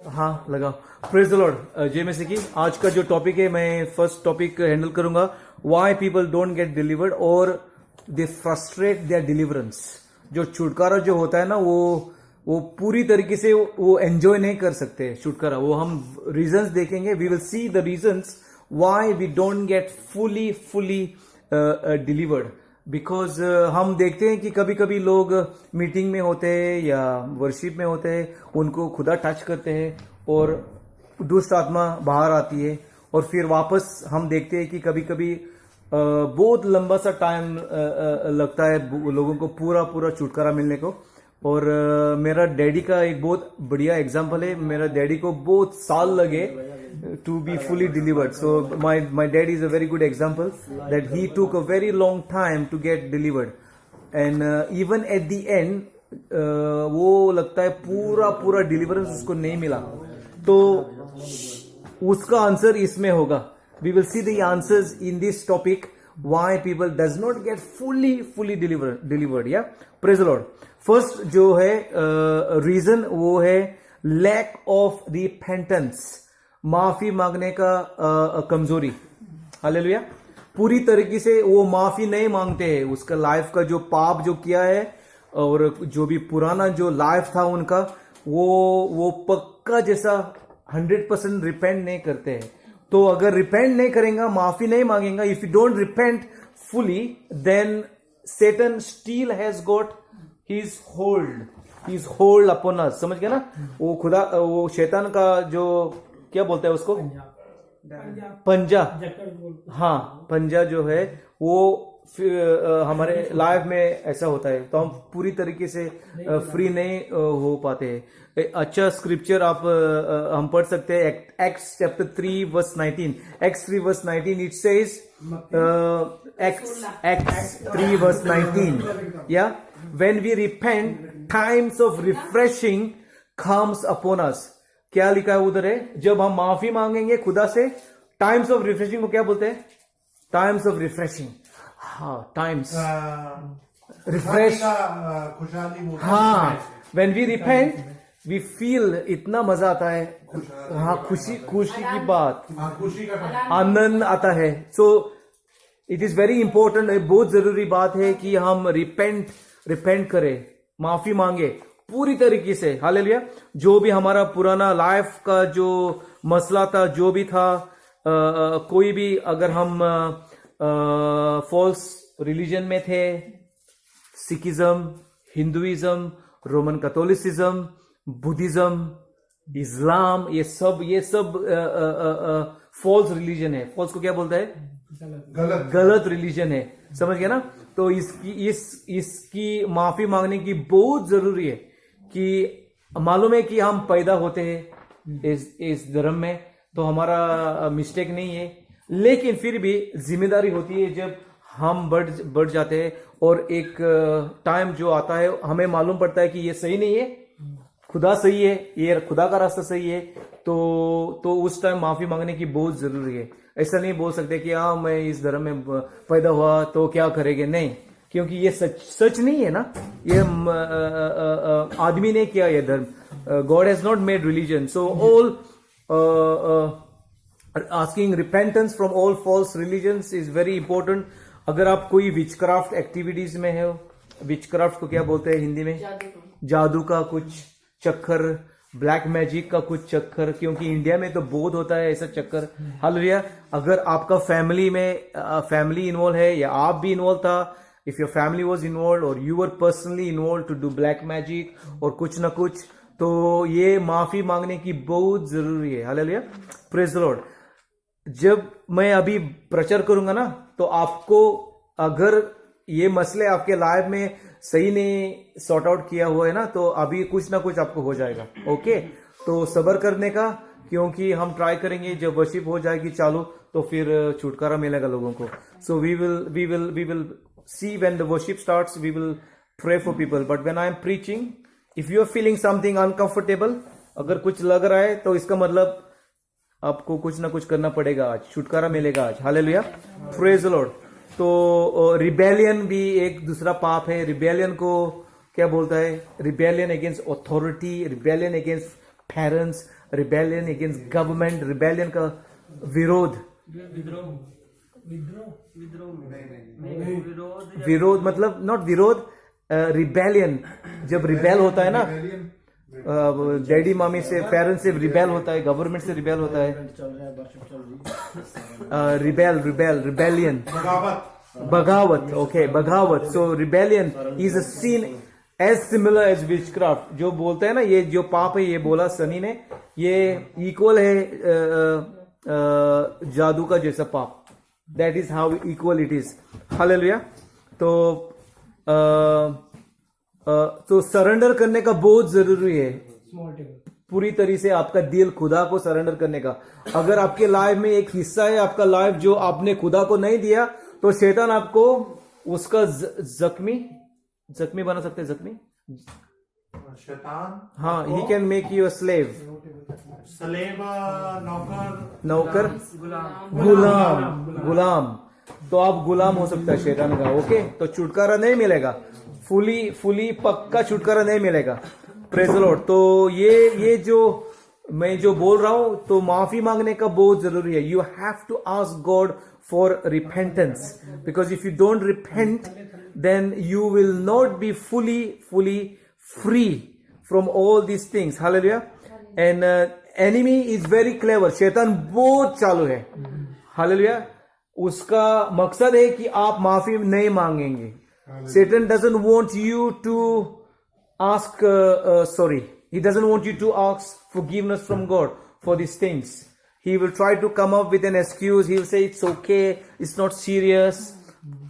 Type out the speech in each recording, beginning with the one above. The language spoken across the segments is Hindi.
हाँ लगाओ। Praise the Lord. जय मसीह की। आज का जो टॉपिक है, मैं फर्स्ट टॉपिक हैंडल करूंगा, why people don't get delivered और दे फ्रस्ट्रेट देयर डिलीवरेंस। जो छुटकारा जो होता है ना, वो पूरी तरीके से वो एंजॉय नहीं कर सकते छुटकारा। वो हम रीजंस देखेंगे। We will see the reasons why we don't get fully delivered. Because हम देखते हैं कि कभी कभी लोग मीटिंग में होते हैं या वर्शिप में होते हैं, उनको खुदा टच करते हैं और दुष्ट आत्मा बाहर आती है, और फिर वापस हम देखते हैं कि कभी कभी बहुत लंबा सा टाइम लगता है लोगों को पूरा छुटकारा मिलने को। और मेरा डैडी का एक बहुत बढ़िया एग्जांपल है। मेरा डैडी को बहुत साल लगे to be fully delivered. So my dad is a very good example that he took a very long time to get delivered, and even at the end वो लगता है पूरा डिलीवरेंस उसको नहीं मिला। तो उसका आंसर इसमें होगा। We will see the answers in this topic why people does not get fully delivered. Yeah, praise the Lord. First जो है रीजन वो है lack of repentance, माफी मांगने का कमजोरी। हालेलुया। पूरी तरीके से वो माफी नहीं मांगते हैं। उसका लाइफ का जो पाप जो किया है और जो भी पुराना जो लाइफ था उनका, वो पक्का जैसा 100% रिपेंट नहीं करते हैं। तो अगर रिपेंट नहीं करेगा, माफी नहीं मांगेगा, if you don't repent fully, then Satan still has got his hold upon us. समझ गया ना? वो शैतान का जो क्या बोलते हैं उसको, पंजा। हाँ, पंजा जो है वो हमारे लाइफ में ऐसा होता है, तो हम पूरी तरीके से फ्री नहीं हो पाते हैं। अच्छा स्क्रिप्चर आप हम पढ़ सकते हैं, Acts chapter 3 verse 19। Acts 3 verse 19 it says, Acts 3 verse 19, या when we repent times of refreshing comes upon us. क्या लिखा है उधर है, जब हम माफी मांगेंगे खुदा से, टाइम्स ऑफ रिफ्रेशिंग को क्या बोलते हैं? Times of refreshing. हाँ, टाइम्स रिफ्रेश, हाँ। When we repent we feel, इतना मजा आता है। हाँ, खुशी की बात, आनंद आता है। So it is very important, बहुत जरूरी बात है कि हम रिपेंट करें, माफी मांगे पूरी तरीके से। हालेलुया। जो भी हमारा पुराना लाइफ का जो मसला था, जो भी था, कोई भी अगर हम फॉल्स रिलीजन में थे, Sikhism, Hinduism, Roman Catholicism, Buddhism, Islam, ये सब फॉल्स रिलीजन है। फॉल्स को क्या बोलता है? गलत रिलीजन है। समझ गया ना? तो इसकी माफी मांगने की बहुत जरूरी है। कि मालूम है कि हम पैदा होते हैं इस धर्म में, तो हमारा मिस्टेक नहीं है, लेकिन फिर भी जिम्मेदारी होती है जब हम बढ़ जाते हैं और एक टाइम जो आता है, हमें मालूम पड़ता है कि ये सही नहीं है, खुदा सही है, ये खुदा का रास्ता सही है, तो उस टाइम माफी मांगने की बहुत जरूरी है। ऐसा नहीं बोल सकते कि हाँ मैं इस धर्म में पैदा हुआ तो क्या करेंगे, नहीं, क्योंकि ये सच नहीं है ना। ये आदमी ने किया ये धर्म। God has not made religion. So all asking repentance from all false religions is very important. अगर आप कोई विचक्राफ्ट एक्टिविटीज में है, विचक्राफ्ट को क्या बोलते हैं हिंदी में? जादू का कुछ चक्कर, ब्लैक मैजिक का कुछ चक्कर, क्योंकि इंडिया में तो बहुत होता है ऐसा चक्कर। हालेलुया। अगर आपका फैमिली इन्वॉल्व है या आप भी इन्वॉल्व था, if your family was involved or you were personally involved to do black magic और कुछ ना कुछ, तो ये माफी मांगने की बहुत जरूरी है। हालेलुया। Praise the Lord. जब मैं अभी प्रचार करूंगा ना, तो आपको अगर ये मसले आपके लाइफ में सही नहीं सॉर्ट आउट किया हुआ है ना, तो अभी कुछ ना कुछ आपको हो जाएगा। ओके, तो सब्र करने का, क्योंकि हम ट्राई करेंगे जब वर्शिप हो जाएगी चालू, तो फिर छुटकारा मिलेगा लोगों को। So we will see when the worship starts, we will pray for people, but when I am preaching, if you are feeling something uncomfortable, अगर कुछ लग रहा है, तो इसका मतलब आपको कुछ ना कुछ करना पड़ेगा आज, छुटकारा मिलेगा आज। हालेलुया। Praise the Lord. तो रिबेलियन भी एक दूसरा पाप है। रिबेलियन को क्या बोलता है? Rebellion against authority, rebellion against parents, rebellion against government, rebellion का विरोध, विरोध मतलब नॉट विरोध, रिबेलियन, जब रिबेल होता है ना, डैडी मामी से, पेरेंट्स से रिबेल होता है, गवर्नमेंट से रिबेल होता है, रिबेलियन, बगावत, ओके, बगावत. So rebellion is a sin as similar as witchcraft. जो बोलते हैं ना, ये जो पाप है, ये बोला सनी ने, ये इक्वल है जादू का जैसा पाप. That is how equal it is. Hallelujah. तो सरेंडर करने का बहुत जरूरी है. पूरी तरह से आपका दिल खुदा को सरेंडर करने का. अगर आपके लाइफ में एक हिस्सा है आपका लाइफ जो आपने खुदा को नहीं दिया, तो शैतान आपको उसका जख्मी बना सकते हैं. जख्मी शैतान, हाँ, he can make you a slave, नौकर, गुलाम. तो आप गुलाम हो सकता है शैतान का. ओके, तो छुटकारा नहीं मिलेगा, फुली पक्का छुटकारा नहीं मिलेगा. Praise the Lord. तो ये जो मैं जो बोल रहा हूं, तो माफी मांगने का बहुत जरूरी है. You have to ask God for repentance, because if you don't repent, then you will not be fully free from all these things. Hallelujah. And enemy is very clever. शैतान बहुत चालू है. Hallelujah. उसका मकसद है कि आप माफी नहीं मांगेंगे. Satan doesn't want you to ask sorry. He doesn't want you to ask forgiveness from God for these things. He will try to come up with an excuse. He will say it's okay, it's not serious,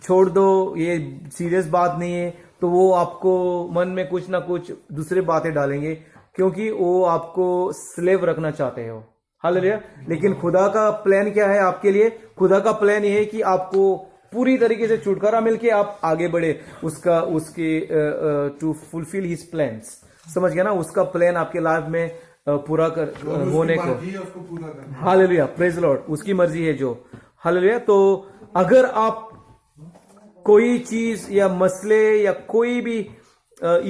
छोड़ दो, ये सीरियस बात नहीं है. तो वो आपको मन में कुछ ना कुछ दूसरे बातें डालेंगे, क्योंकि वो आपको स्लेव रखना चाहते हो. हालेलुया. लेकिन खुदा का प्लान क्या है आपके लिए? खुदा का प्लान ये है कि आपको पूरी तरीके से छुटकारा मिलके आप आगे बढ़े, उसके टू फुलफिल हिज प्लान्स. समझ गया ना? उसका प्लान आपके लाइफ में पूरा होने को. हालेलुया. Praise the Lord. उसकी मर्जी है जो. हालेलुया. तो अगर आप कोई चीज या मसले या कोई भी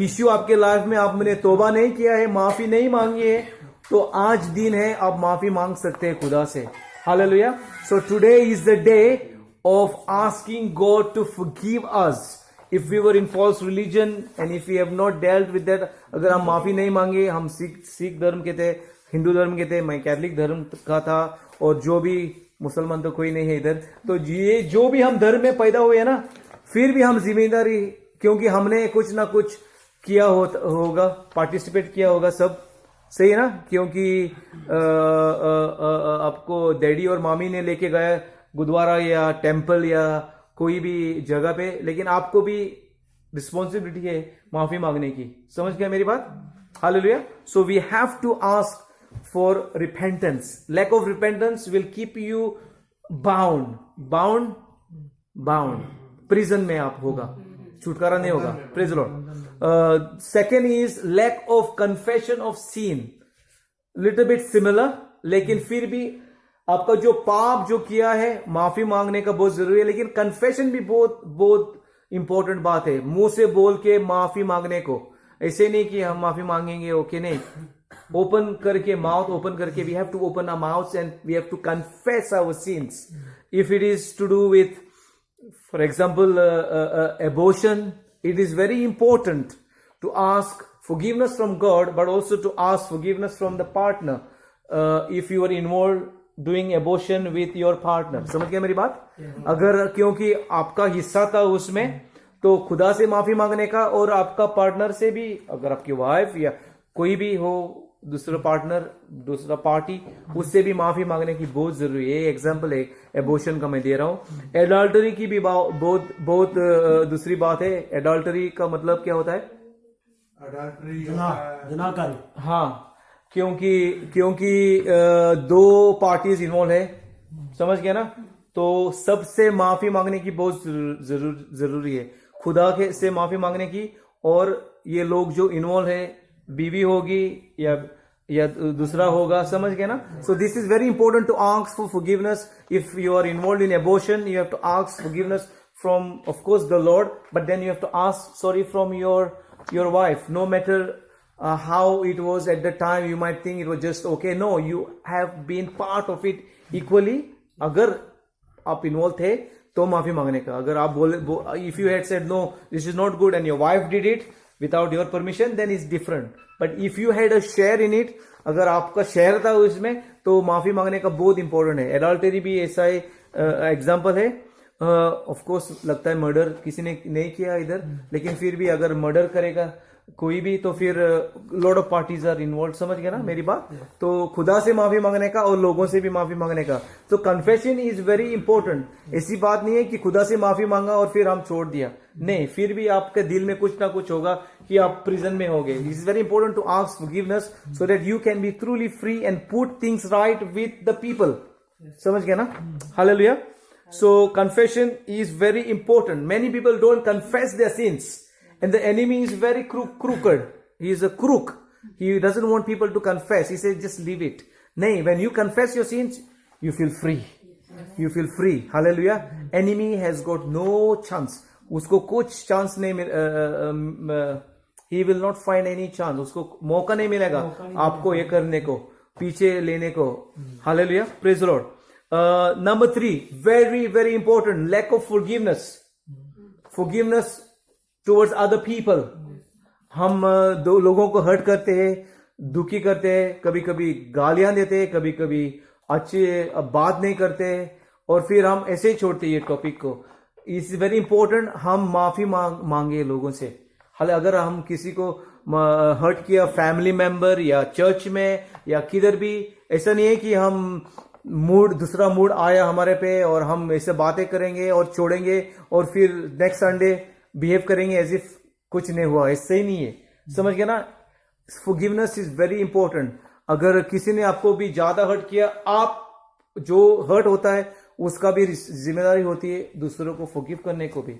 इश्यू आपके लाइफ में आपने तौबा नहीं किया है, माफी नहीं मांगी है, तो आज दिन है, आप माफी मांग सकते हैं खुदा से. Hallelujah. So today is the day of asking God to forgive us if we were in false religion and if we have not dealt with that. अगर हम माफी नहीं मांगे, हम सिख धर्म के थे, हिंदू धर्म के थे, मैं कैथलिक धर्म का था, और जो भी मुसलमान तो कोई नहीं है इधर. तो ये जो भी हम धर्म में पैदा हुए ना, फिर भी हम जिम्मेदारी, क्योंकि हमने कुछ ना कुछ किया होगा, पार्टिसिपेट किया होगा, सब सही है ना? क्योंकि आपको डैडी और मामी ने लेके गया गुरुद्वारा या टेम्पल या कोई भी जगह पे, लेकिन आपको भी रिस्पॉन्सिबिलिटी है माफी मांगने की. समझ गया मेरी बात? Hallelujah. So we have to ask for repentance. Lack of repentance will keep you bound. Prison में आप होगा, छुटकारा नहीं होगा. Praise Lord. Second is lack of confession of sin. Little bit similar, लेकिन फिर भी आपका जो पाप जो किया है, माफी मांगने का बहुत जरूरी है. लेकिन कन्फेशन भी बहुत इंपॉर्टेंट बात है. मुंह से बोल के माफी मांगने को, ऐसे नहीं कि हम माफी मांगेंगे, ओके नहीं. ओपन करके, माउथ ओपन करके, we have to open our mouth and we have to confess our sins. If it is to do with, for example, abortion, it is very important to ask forgiveness from God, but also to ask forgiveness from the partner if you are involved doing abortion with your partner. समझ गया मेरी बात? अगर क्योंकि आपका हिस्सा था उसमें, तो खुदा से माफी मांगने का, और आपका पार्टनर से भी, अगर आपकी वाइफ या कोई भी हो, दूसरा पार्टनर, दूसरा पार्टी, उससे भी माफी मांगने की बहुत जरूरी है. एग्जाम्पल है एबॉर्शन का मैं दे रहा हूं. एडल्टरी की भी बहुत दूसरी बात है. एडल्टरी का मतलब क्या होता है? जनाकारी. हाँ, क्योंकि दो पार्टीज इन्वॉल्व है. समझ गया ना? तो सबसे माफी मांगने की बहुत जरूरी है. खुदा से माफी मांगने की, और ये लोग जो इन्वॉल्व है, बीवी होगी या दूसरा होगा. समझ गए ना? So this is very important to ask for forgiveness. If you are involve in abortion, you have to ask forgiveness from, of course, the Lord, but then you have to ask sorry from your wife. No matter how it was at the time. You might think it was just okay. No, you have been part of it equally. अगर आप इन्वॉल्व थे तो माफी मांगने का. अगर आप बोले if you had said no, this is not good and your wife did it without your permission, then it's different. But if you had a share in it, अगर आपका शेयर था उसमें, तो माफी मांगने का बहुत इंपॉर्टेंट है. एडल्टरी भी ऐसा एग्जाम्पल है. ऑफ कोर्स लगता है मर्डर किसी ने नहीं किया इधर, लेकिन फिर भी अगर मर्डर करेगा कोई भी तो फिर lot of parties are involve. समझ गया ना मेरी बात? तो खुदा से माफी मांगने का और लोगों से भी माफी मांगने का. तो कन्फेशन इज वेरी इंपॉर्टेंट. ऐसी बात नहीं है कि खुदा से माफी मांगा और फिर हम छोड़ दिया. नहीं, फिर भी आपके दिल में कुछ ना कुछ होगा कि आप प्रिजन में होगे. It is very important to ask forgiveness so that you can be truly free and put things right with the people. समझ गया ना? हालेलुया. So confession is very important. Many people don't confess their sins. And the enemy is very crooked. He is a crook. He doesn't want people to confess. He says, just leave it. Nahin, when you confess your sins, you feel free. You feel free. Hallelujah. Enemy has got no chance. Usko kuch chance nahi he will not find any chance. Usko mauka nahi milega aapko ye karne ko, piche lene ko. Hallelujah. Praise the Lord. Number 3, very, very important, lack of forgiveness. Forgiveness towards other people. हम दो लोगों को हर्ट करते हैं, दुखी करते हैं, कभी कभी गालियां देते हैं, कभी कभी अच्छे बात नहीं करते हैं, और फिर हम ऐसे ही छोड़ते हैं ये टॉपिक को. इट्स वेरी इंपॉर्टेंट हम माफी मांगे लोगों से. हालांकि अगर हम किसी को हर्ट किया, फैमिली मेंबर या चर्च में या किधर भी, ऐसा नहीं है कि हम दूसरा मूड आया हमारे पे और हम ऐसे बातें करेंगे और छोड़ेंगे और फिर नेक्स्ट संडे बिहेव करेंगे एज इफ कुछ नहीं हुआ. ऐसे ही नहीं है. समझ गया ना? Forgiveness is very important. अगर किसी ने आपको भी ज्यादा हर्ट किया, आप जो हर्ट होता है उसका भी जिम्मेदारी होती है दूसरों को फॉरगिव करने को भी.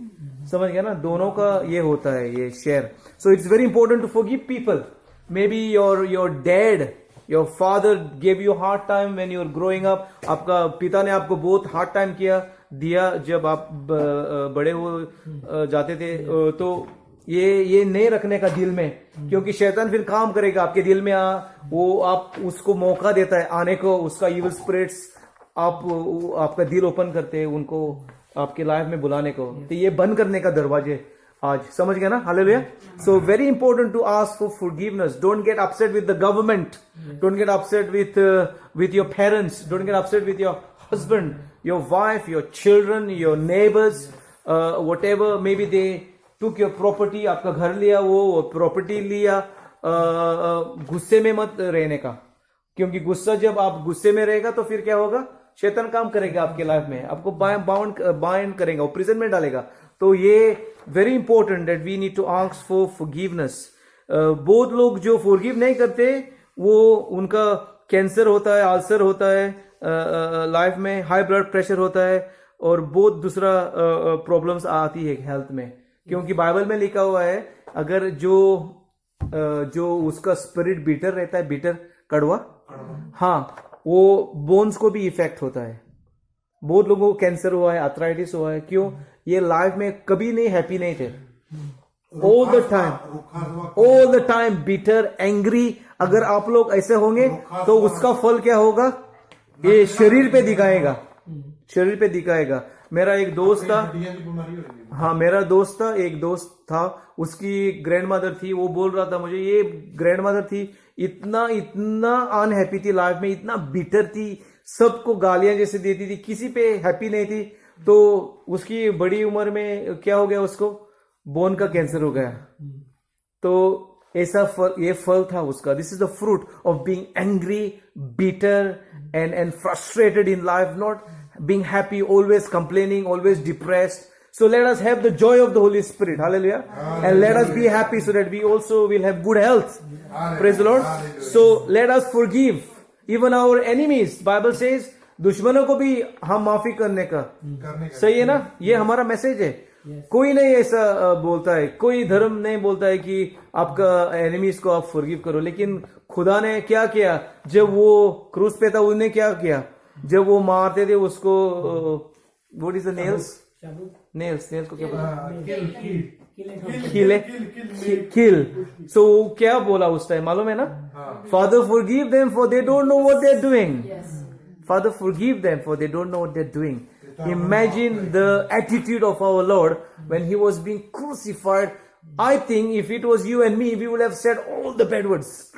समझ गया ना? दोनों का ये होता है, ये share. So it's very important to forgive people. Maybe your dad, your father gave you hard time when you are growing up. आपका पिता ने आपको बहुत हार्ड टाइम दिया जब आप बड़े हो जाते थे. तो ये नहीं रखने का दिल में, क्योंकि शैतान फिर काम करेगा आपके दिल में. वो आप उसको मौका देता है आने को, उसका इविल स्पिरिट्स आपका दिल ओपन करते हैं उनको आपके लाइफ में बुलाने को. तो ये बंद करने का दरवाजे आज. समझ गया ना? Hallelujah. So very important to ask for forgiveness. Don't get upset with the government. Don't get upset with your parents. Don't get upset with your husband, your wife, your children, your neighbors, whatever. Maybe they took your property. आपका घर लिया, वो प्रॉपर्टी लिया. गुस्से में मत रहने का, क्योंकि गुस्सा जब आप गुस्से में रहेगा तो फिर क्या होगा? शैतान काम करेगा आपके लाइफ में, आपको बाउंड करेगा, वो प्रिजन में डालेगा. तो ये very important that we need to ask for forgiveness. बहुत लोग जो फॉरगिव नहीं करते, वो उनका कैंसर होता है, अल्सर होता है लाइफ में, हाई ब्लड प्रेशर होता है, और बहुत दूसरा प्रॉब्लम्स आती है हेल्थ में. क्योंकि बाइबल में लिखा हुआ है, अगर जो उसका स्पिरिट बिटर रहता है, बिटर कड़वा, हाँ, वो बोन्स को भी इफेक्ट होता है. बहुत लोगों को कैंसर हुआ है, आर्थराइटिस हुआ है. क्यों? ये लाइफ में कभी नहीं हैप्पी नहीं थे. All the time bitter, angry. अगर आप लोग ऐसे होंगे तो उसका फल क्या होगा? ये शरीर पे दिखाएगा, शरीर पे दिखाएगा. मेरा एक दोस्त था, हाँ, मेरा दोस्त था, एक दोस्त था, उसकी ग्रैंड मदर थी. वो बोल रहा था मुझे, ये ग्रैंड मदर थी, इतना अनहैप्पी थी लाइफ में, इतना बिटर थी, सबको गालियां जैसे देती थी, किसी पे हैप्पी नहीं थी. तो उसकी बड़ी उम्र में क्या हो गया? उसको बोन का कैंसर हो गया. तो ऐसा फल, ये फल था उसका. This is the fruit of being angry, bitter and frustrated in life, not being happy, always complaining, always depressed. So let us have the joy of the Holy Spirit. Hallelujah. And let us be happy so that we also will have good health. Praise the Lord. So let us forgive even our enemies. Bible says दुश्मनों को भी हम माफी करने का. सही है ना? ये हमारा मैसेज है. कोई नहीं ऐसा बोलता है, कोई धर्म नहीं बोलता है कि आपका एनिमीज को आप फॉरगिव करो. लेकिन खुदा ने क्या किया? जब वो क्रूस पे था, उन्हें क्या किया? जब वो मारते थे उसको, व्हाट इज द नेल्स को क्या बोलते? किल. So क्या बोला उस टाइम मालूम है ना? Father forgive them for they don't know what they're doing. Father forgive them for they don't know what they're doing. Imagine the attitude of our Lord when he was being crucified. I think if it was you and me, we would have said all the bad words,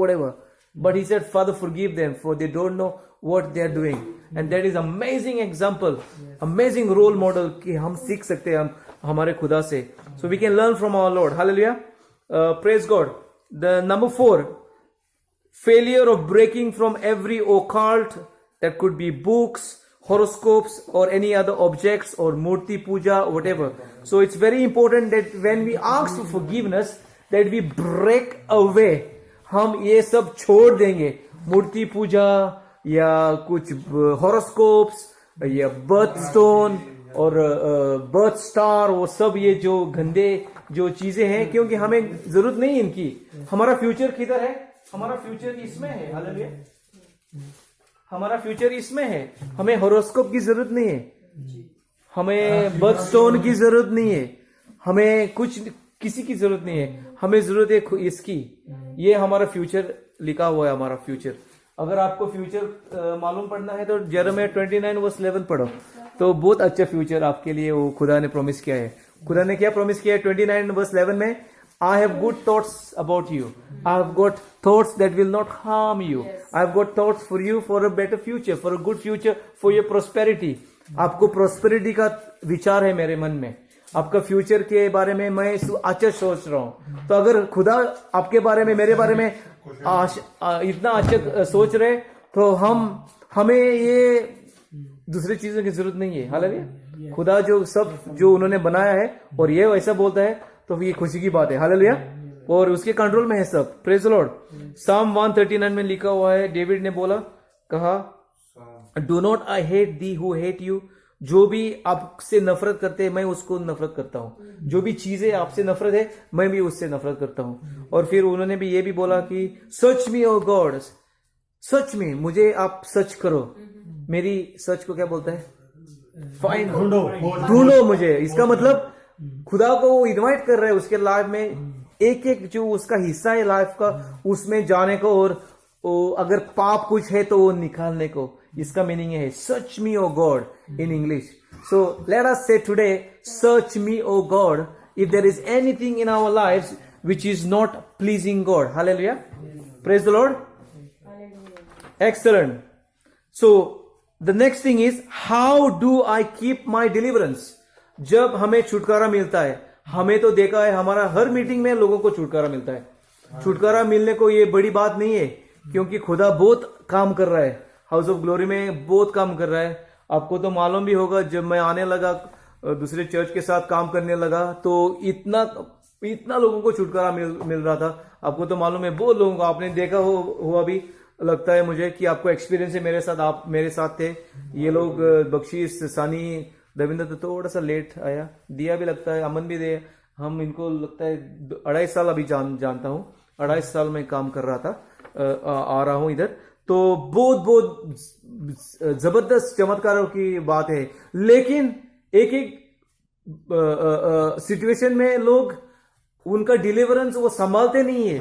whatever. But he said, Father forgive them for they don't know what they are doing. And that is amazing example, amazing role model कि हम सीख सकते हैं हम हमारे खुदा से. So we can learn from our Lord. Hallelujah. Praise God. The number 4, failure of breaking from every occult, that could be books, horoscopes, or any other objects, or murti puja, whatever. So it's very important that when we ask for forgiveness, that we break away. हम ये सब छोड़ देंगे, मूर्ति पूजा या कुछ हॉरोस्कोप्स या बर्थ स्टोन और बर्थ स्टार, वो सब ये जो गंदे जो चीजें हैं, क्योंकि हमें जरूरत नहीं इनकी. हमारा फ्यूचर किधर है? हमारा फ्यूचर इसमें है. हालेलुया. हमारा फ्यूचर इसमें है. हमें हॉरोस्कोप की जरूरत नहीं है, हमें बर्थ स्टोन की जरूरत नहीं है, हमें कुछ किसी की जरूरत नहीं है. हमें जरूरत है इसकी. ये हमारा फ्यूचर लिखा हुआ है, हमारा फ्यूचर. अगर आपको फ्यूचर मालूम पड़ना है तो यिर्मयाह 29:11 पढ़ो, तो बहुत अच्छा फ्यूचर आपके लिए वो खुदा ने प्रॉमिस किया है. खुदा ने क्या प्रॉमिस किया है 29:11 में? I have good thoughts about you. I have got thoughts that will not harm you. I have got thoughts for you for a better future, for a good future, for your prosperity. आपको प्रॉस्पेरिटी का विचार है मेरे मन में. आपका फ्यूचर के बारे में मैं अच्छा सोच रहा हूं. तो अगर खुदा आपके बारे में, मेरे बारे में इतना अच्छा सोच रहे, तो हमें ये दूसरी चीजों की जरूरत नहीं है. हालेलुया. खुदा जो सब जो उन्होंने बनाया है और ये वैसा बोलता है, तो ये खुशी की बात है. हालेलुया. और उसके कंट्रोल में है सब. Praise the Lord. साम 139 में लिखा हुआ है, डेविड ने बोला, कहा, do not I hate the who hate you. जो भी आपसे नफरत करते हैं मैं उसको नफरत करता हूं. जो भी चीजें आपसे नफरत है मैं भी उससे नफरत करता हूं. और फिर उन्होंने भी ये भी बोला कि सर्च मी ओ गॉड, सच में मुझे आप सर्च करो. मेरी सर्च को क्या बोलता है? फाइंड, ढूंढो मुझे. इसका मतलब खुदा को वो इनवाइट कर रहे हैं उसके लाइफ में, एक एक जो उसका हिस्सा है लाइफ का, उसमें जाने को, और अगर पाप कुछ है तो वो निकालने को. इसका मीनिंग है search me O God in English. So let us say today, search me O God if there is anything in our lives which is not pleasing God. Hallelujah. Praise the Lord. Excellent. So the next thing is, how do I keep my deliverance? जब हमें छुटकारा मिलता है, हमें तो देखा है हमारा हर मीटिंग में लोगों को छुटकारा मिलता है. छुटकारा मिलने को ये बड़ी बात नहीं है, क्योंकि खुदा बहुत काम कर रहा है. हाउस ऑफ ग्लोरी में बहुत काम कर रहा है. आपको तो मालूम भी होगा, जब मैं आने लगा, दूसरे चर्च के साथ काम करने लगा, तो इतना लोगों को छुटकारा मिल रहा था. आपको तो मालूम है, बहुत लोगों को आपने देखा हुआ भी, लगता है मुझे कि आपको एक्सपीरियंस है मेरे साथ. आप मेरे साथ थे. ये लोग बख्शीश, सानी, दविंदर तो थोड़ा सा लेट आया, दिया भी लगता है, अमन भी दे. हम इनको लगता है 2.5 साल अभी जानता हूँ. 2.5 साल में काम कर रहा था, आ रहा हूं इधर. तो बहुत जबरदस्त चमत्कारों की बात है. लेकिन एक सिचुएशन में लोग उनका डिलीवरेंस वो संभालते नहीं है,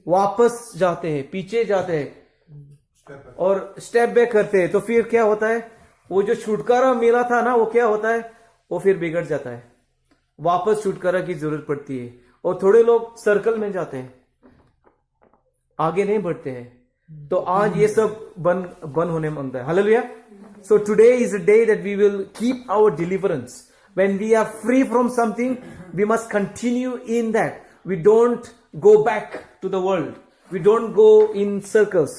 वापस जाते हैं, पीछे जाते हैं और स्टेप बैक करते हैं. तो फिर क्या होता है, वो जो छुटकारा मिला था ना, वो क्या होता है, वो फिर बिगड़ जाता है. वापस छुटकारा की जरूरत पड़ती है. और थोड़े लोग सर्कल में जाते हैं, आगे नहीं बढ़ते हैं. तो आज ये सब बन होने मांगता है. Hallelujah. So today is a day that we will keep our deliverance. When we are free from something, we must continue in that. We don't go back to the world. We don't go in circles.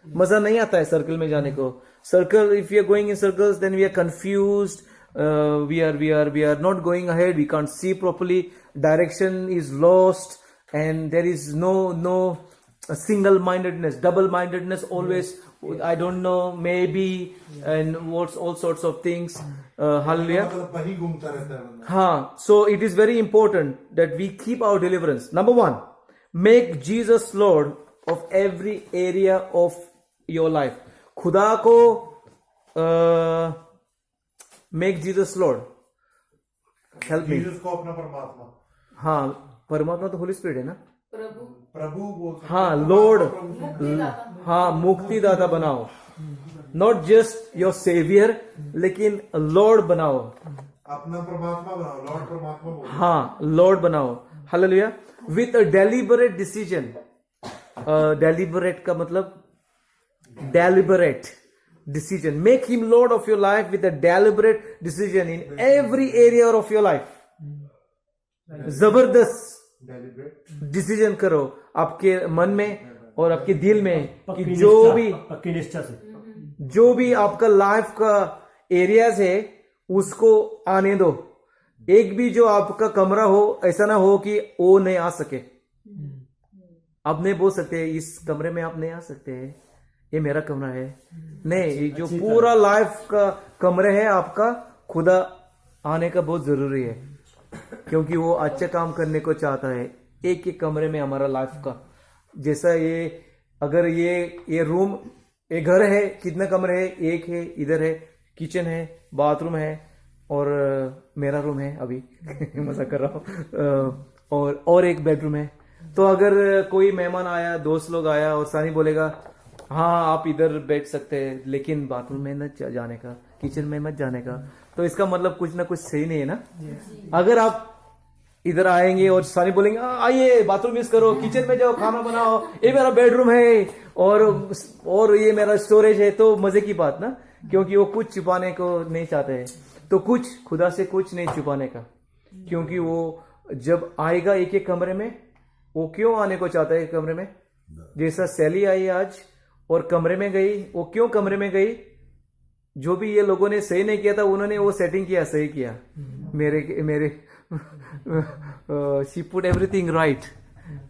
मजा नहीं आता है सर्कल में जाने को. Circle, if we are going in circles, then we are confused. We are not going ahead. We can't see properly. Direction is lost, and there is no single-mindedness, double-mindedness always. I don't know, maybe, and what's all sorts of things. Hallelujah. हाँ. So it is very important that we keep our deliverance. Number 1, make Jesus Lord of every area of your life. खुदा को make Jesus Lord. Help me. Jesus को अपना परमात्मा, हाँ, परमात्मा तो होली स्पिरिट है ना। प्रभु बोल सकते हाँ, हैं। लॉर्ड, प्रभु। हाँ, मुक्तिदाता बनाओ। नॉट जस्ट योर सेवियर, लेकिन लॉर्ड बनाओ। अपना परमात्मा बनाओ, लॉर्ड परमात्मा बोलो। हाँ, लॉर्ड बनाओ। Hallelujah. With a deliberate decision. Deliberate का मतलब deliberate decision. Make him Lord of your life with a deliberate decision in every area of your life. जबरदस्त डेलिब्रेट डिसीजन करो आपके मन में और आपके दिल में कि पक्की निष्ठा से जो भी आपका लाइफ का एरियाज है उसको आने दो। एक भी जो आपका कमरा हो ऐसा ना हो कि वो नहीं आ सके। आप नहीं बोल सकते इस कमरे में आप नहीं आ सकते, ये मेरा कमरा है। नहीं, ये जो पूरा लाइफ का कमरे है आपका, खुदा आने का बहुत जरूरी है, क्योंकि वो अच्छा काम करने को चाहता है। एक एक कमरे में हमारा लाइफ का, जैसा ये अगर ये रूम, ये घर है, कितने कमरे है? एक है, इधर है किचन है, बाथरूम है और मेरा रूम है अभी मजा कर रहा हूँ, और एक बेडरूम है। तो अगर कोई मेहमान आया, दोस्त लोग आया और सानी बोलेगा हाँ आप इधर बैठ सकते हैं, लेकिन बाथरूम में न जाने का, किचन में मत जाने का, तो इसका मतलब कुछ ना कुछ सही नहीं है ना। अगर आप इधर आएंगे और सानी बोलेंगे आइए बाथरूम यूज करो, किचन में जाओ, खाना बनाओ, ये मेरा बेडरूम है और ये मेरा स्टोरेज है, तो मजे की बात ना, क्योंकि वो कुछ छुपाने को नहीं चाहते हैं। तो कुछ खुदा से कुछ नहीं छुपाने का, क्योंकि वो जब आएगा एक एक कमरे में, वो क्यों आने को चाहता है कमरे में? जैसा सैली आई आज और कमरे में गई, वो क्यों कमरे में गई? जो भी ये लोगों ने सही नहीं किया था, उन्होंने वो सेटिंग किया, सही किया। मेरे she put everything right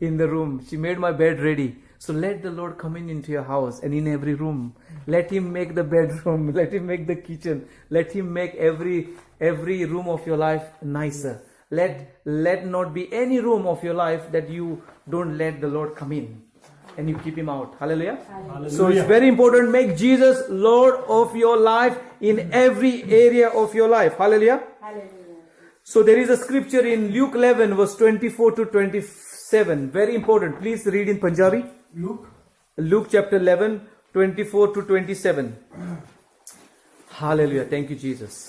in the room. She made my bed ready. So let the Lord come into your house and in every room. Let him make the bedroom. Let him make the kitchen. Let him make every room of your life nicer. Let not be any room of your life that you don't let the Lord come in and you keep him out. Hallelujah. Hallelujah. So it's very important. Make Jesus Lord of your life in every area of your life. Hallelujah. Hallelujah. So there is a scripture in Luke 11 verse 24 to 27. Very important. Please read in Punjabi. Luke chapter 11 24 to 27. Hallelujah. Thank you, Jesus.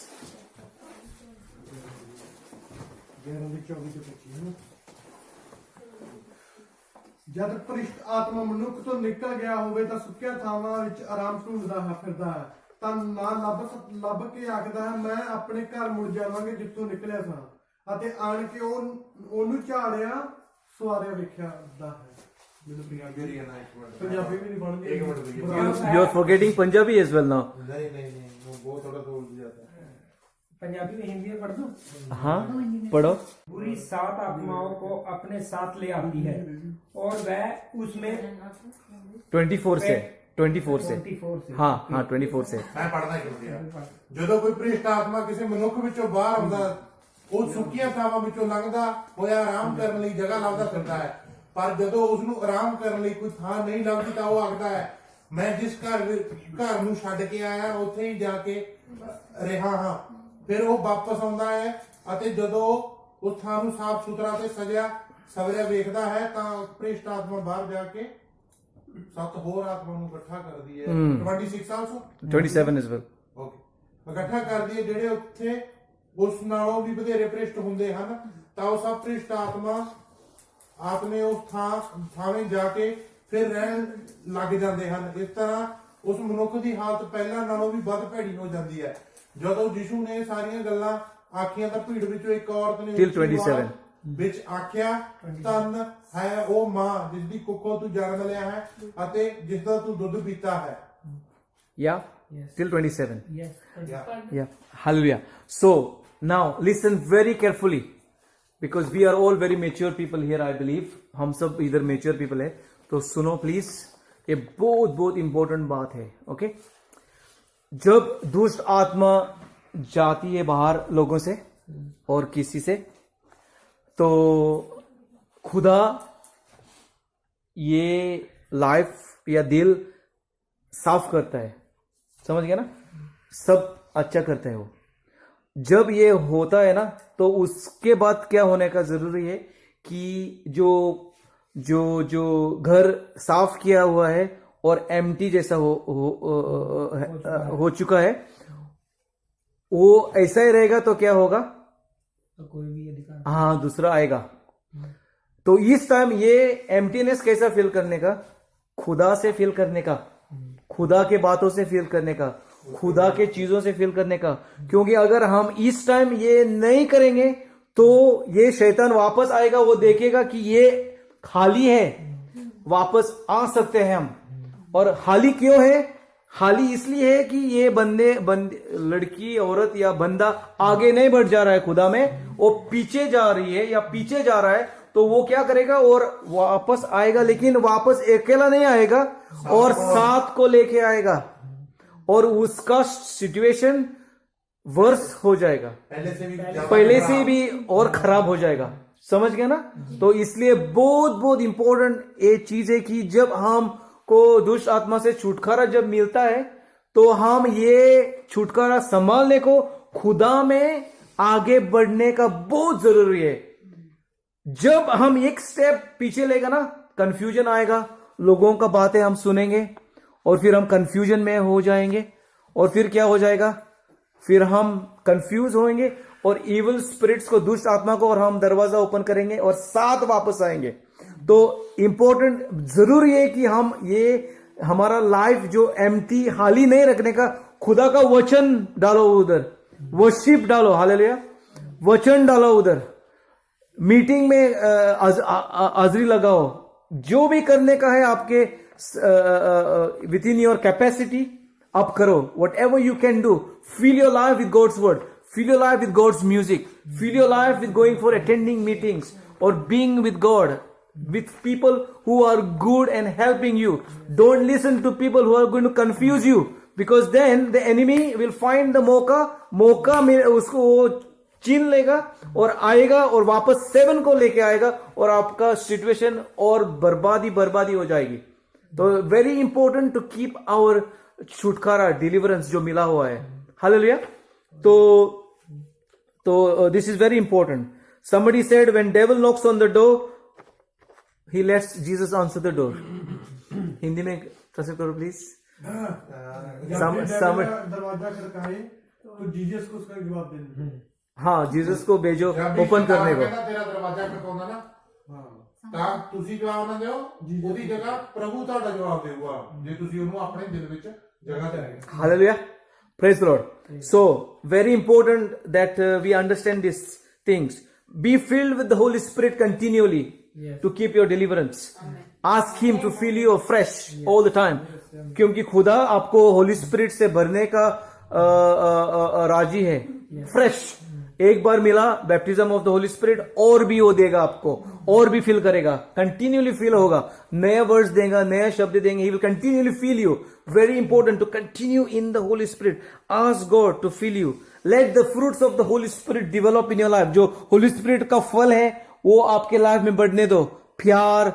ਜਦ ਭ੍ਰਿਸ਼ਟ ਆਤਮਾ ਮਨੁੱਖ ਤੋਂ ਨਿਕਲ ਗਿਆ ਹੋਵੇ ਤਾਂ ਸੁੱਕੀਆਂ ਥਾਵਾਂ ਵਿੱਚ ਆਰਾਮ ਢੂੰਡਦਾ ਫਿਰਦਾ ਹੈ, ਤਾਂ ਨਾ ਲੱਭ ਕੇ ਆਖਦਾ ਹੈ ਮੈਂ ਆਪਣੇ ਘਰ ਮੁੜ ਜਾਵਾਂਗੇ ਜਿੱਥੋਂ ਨਿਕਲਿਆ ਸਾਂ, ਅਤੇ ਆਣ ਕੇ ਉਹਨੂੰ ਝਾੜਿਆ ਸਵਾਰਿਆ ਵੇਖਿਆ ਦਾ ਹੈ। ਮੈਨੂੰ ਪੰਜਾਬੀ ਨਹੀਂ ਆਣਾ, ਇੱਕ ਮਿੰਟ ਪੰਜਾਬੀ ਵੀ ਨਹੀਂ ਬਣਦੀ। एक मिनट भैया। You are forgetting Punjabi as well now. नहीं वो बहुत थोड़ा सा उलझ जाता है। पंजाबी में हिंदी में पढ़ दो। हाँ, पढ़ो। बुरी 7 आत्माओं को अपने साथ ले आती है और वह उसमें 24 से 24 से 24 से हाँ हाँ 24 से ਮੈਂ ਪੜਦਾ ਕਿਉਂ ਗਿਆ? ਜਦੋਂ ਕੋਈ ਭ੍ਰਿਸ਼ਟ ਆਤਮਾ ਕਿਸੇ ਮਨੁੱਖ ਵਿੱਚੋਂ ਬਾਹਰ ਆਉਂਦਾ, ਉਹ ਸੁੱਕੀਆਂ ਥਾਵਾਂ ਵਿੱਚੋਂ ਲੰਘਦਾ ਹੋਇਆ ਆਰਾਮ ਕਰਨ ਲਈ ਜਗ੍ਹਾ ਲੱਭਦਾ ਫਿਰਦਾ ਹੈ, ਪਰ ਜਦੋਂ ਉਸ ਨੂੰ ਆਰਾਮ ਕਰਨ ਲਈ ਕੋਈ ਥਾਂ ਨਹੀਂ ਲੱਭਦੀ ਤਾਂ ਉਹ ਆਖਦਾ ਹੈ ਮੈਂ ਜਿਸ ਘਰ ਨੂੰ ਛੱਡ ਕੇ ਆਇਆ ਉੱਥੇ ਹੀ ਜਾ ਕੇ ਰਿਹਾ ਹਾਂ। ਫਿਰ ਉਹ ਵਾਪਸ ਆਉਂਦਾ ਹੈ ਅਤੇ ਜਦੋਂ ਉਸ ਥਾਂ ਨੂੰ ਸਾਫ਼ ਸੁਥਰਾ ਤੇ ਸਵਰਿਆ ਵੇਖਦਾ ਹੈ ਤਾਂ ਭ੍ਰਿਸ਼ਟ ਆਤਮਾ ਬਾਹਰ ਜਾ ਕੇ 7 ਹੋਰ ਆਤਮਾ ਨੂੰ ਇਕੱਠਾ ਕਰਦੀ ਹੈ। 26 ਆਲਸੋ 27 as well. ਓਕੇ, ਇਕੱਠਾ ਕਰਦੀ ਹੈ ਜਿਹੜੇ ਉੱਥੇ ਉਸ ਨਾਲੋਂ ਵੀ ਵਧੇਰੇ ਭ੍ਰਿਸ਼ਟ ਹੁੰਦੇ ਹਨ, ਤਾਂ ਉਹ ਸਭ ਭ੍ਰਿਸ਼ਟ ਆਤਮੇ ਉਸ ਥਾਵੇਂ ਜਾ ਕੇ ਫਿਰ ਰਹਿਣ ਲੱਗ ਜਾਂਦੇ ਹਨ। ਇਸ ਤਰ੍ਹਾਂ ਉਸ ਮਨੁੱਖ ਦੀ ਹਾਲਤ ਪਹਿਲਾਂ ਨਾਲੋਂ ਵੀ ਵੱਧ ਭੈੜੀ ਹੋ ਜਾਂਦੀ ਹੈ। ਜਦੋਂ ਯਿਸੂ ਨੇ ਇਹ ਸਾਰੀਆਂ ਗੱਲਾਂ ਆਖੀਆਂ ਤਾਂ ਭੀੜ ਵਿੱਚੋਂ ਇੱਕ ਔਰਤ ਨੇ Till 27 ਵਿੱਚ ਆਖਿਆ ਧੰਨ ਹੈ ਉਹ ਮਾਂ ਜਿਸ ਦੀ ਕੁੱਖੋਂ ਤੂੰ ਜਨਮ ਲਿਆ ਹੈ ਅਤੇ ਜਿਸ ਦਾ ਤੂੰ ਦੁੱਧ ਪੀਤਾ ਹੈ। Yeah, till 27. Yes. Yeah, hallelujah. So now listen very carefully, because we are all very mature people here, I believe. हम सब इधर mature people है, तो सुनो प्लीज, ये बहुत बहुत इंपॉर्टेंट बात है। ओके, जब दुष्ट आत्मा जाती है बाहर लोगों से और किसी से, तो खुदा ये लाइफ या दिल साफ करता है, समझ गया ना? सब अच्छा करता है वो। जब ये होता है ना तो उसके बाद क्या होने का जरूरी है कि जो जो जो घर साफ किया हुआ है और एम्प्टी जैसा हो चुका है, वो ऐसा ही रहेगा तो क्या होगा, तो कोई भी अधिकार हाँ दूसरा आएगा। तो इस टाइम ये एम्प्टीनेस कैसा फील करने का, खुदा से फील करने का, खुदा के बातों से फील करने का, खुदा के चीजों से फील करने का। क्योंकि अगर हम इस टाइम ये नहीं करेंगे तो ये शैतान वापस आएगा, वो देखेगा कि ये खाली है, वापस आ सकते हैं हम। और खाली क्यों है, खाली इसलिए है कि ये लड़की औरत या बंदा आगे नहीं बढ़ जा रहा है खुदा में, वो पीछे जा रही है या पीछे जा रहा है। तो वो क्या करेगा और वापस आएगा, लेकिन वापस अकेला नहीं आएगा और साथ को लेके आएगा और उसका सिचुएशन वर्स हो जाएगा, पहले से भी और खराब हो जाएगा। समझ गया ना? तो इसलिए बहुत बहुत इंपॉर्टेंट ये चीज है कि जब हमको दुष्ट आत्मा से छुटकारा जब मिलता है तो हम ये छुटकारा संभालने को खुदा में आगे बढ़ने का बहुत जरूरी है। जब हम एक स्टेप पीछे लेगा ना, कंफ्यूजन आएगा, लोगों का बातें हम सुनेंगे और फिर हम कंफ्यूजन में हो जाएंगे और फिर क्या हो जाएगा, फिर हम कंफ्यूज होंगे और इविल स्पिरिट्स को, दुष्ट आत्मा को, और हम दरवाजा ओपन करेंगे और साथ वापस आएंगे। तो इंपॉर्टेंट जरूरी है कि हम ये हमारा लाइफ जो एम्प्टी खाली नहीं रखने का, खुदा का वचन डालो उधर, वर्शिप डालो, हालेलुया, वचन डालो उधर, मीटिंग में हाजिरी लगाओ, जो भी करने का है आपके विद इन योर कैपेसिटी आप करो। What ever you can do, fill your life with God's word, fill your life with God's music, fill your life with going for attending meetings or being with God, with people who are good and helping you. Don't listen to people who are going to confuse you, because then the enemy will find the मौका में उसको छीन लेगा और आएगा और वापस 7 को लेके आएगा और आपका सिचुएशन और बर्बादी हो जाएगी। तो very important to keep our छुटकारा, डिलीवरेंस जो मिला हुआ है, हालेलुया। तो this is very important. Somebody said when devil knocks on the door, he lets Jesus answer the door. Hindi में ट्रांसलेट करो प्लीज। दरवाजा खटकाए तो जीसस को उसका जवाब देना। हाँ, जीसस को भेजो ओपन करने को। तेरा दरवाजा खटकाਉਂਦਾ ਨਾ, ਤਾਂ ਤੁਸੀਂ ਜਵਾਬ ਨਾ ਦਿਓ, ਉਹਦੀ ਜਗ੍ਹਾ ਪ੍ਰਭੂ ਤੁਹਾਡਾ ਜਵਾਬ ਦੇਊਗਾ ਜੇ ਤੁਸੀਂ ਉਹਨੂੰ ਆਪਣੇ ਦਿਲ ਵਿੱਚ ਜਗ੍ਹਾ ਦੇਣਗੇ। Hallelujah. Praise the Lord. So, very important that we understand these things. Be filled with the Holy Spirit continually to keep your deliverance. Ask Him to fill you afresh all the time. क्योंकि खुदा आपको Holy Spirit से भरने का राजी है, fresh। एक बार मिला baptism of the Holy spirit, और भी वो देगा आपको, और भी फील करेगा, कंटिन्यूली फील होगा, नया वर्ड्स देगा, नया शब्द देंगे, he will continually fill you. Very important to continue in the Holy Spirit, ask God to fill you, let the fruits of the Holy Spirit develop in your life. जो होली स्पिरिट का फल है वो आपके लाइफ में बढ़ने दो, प्यार,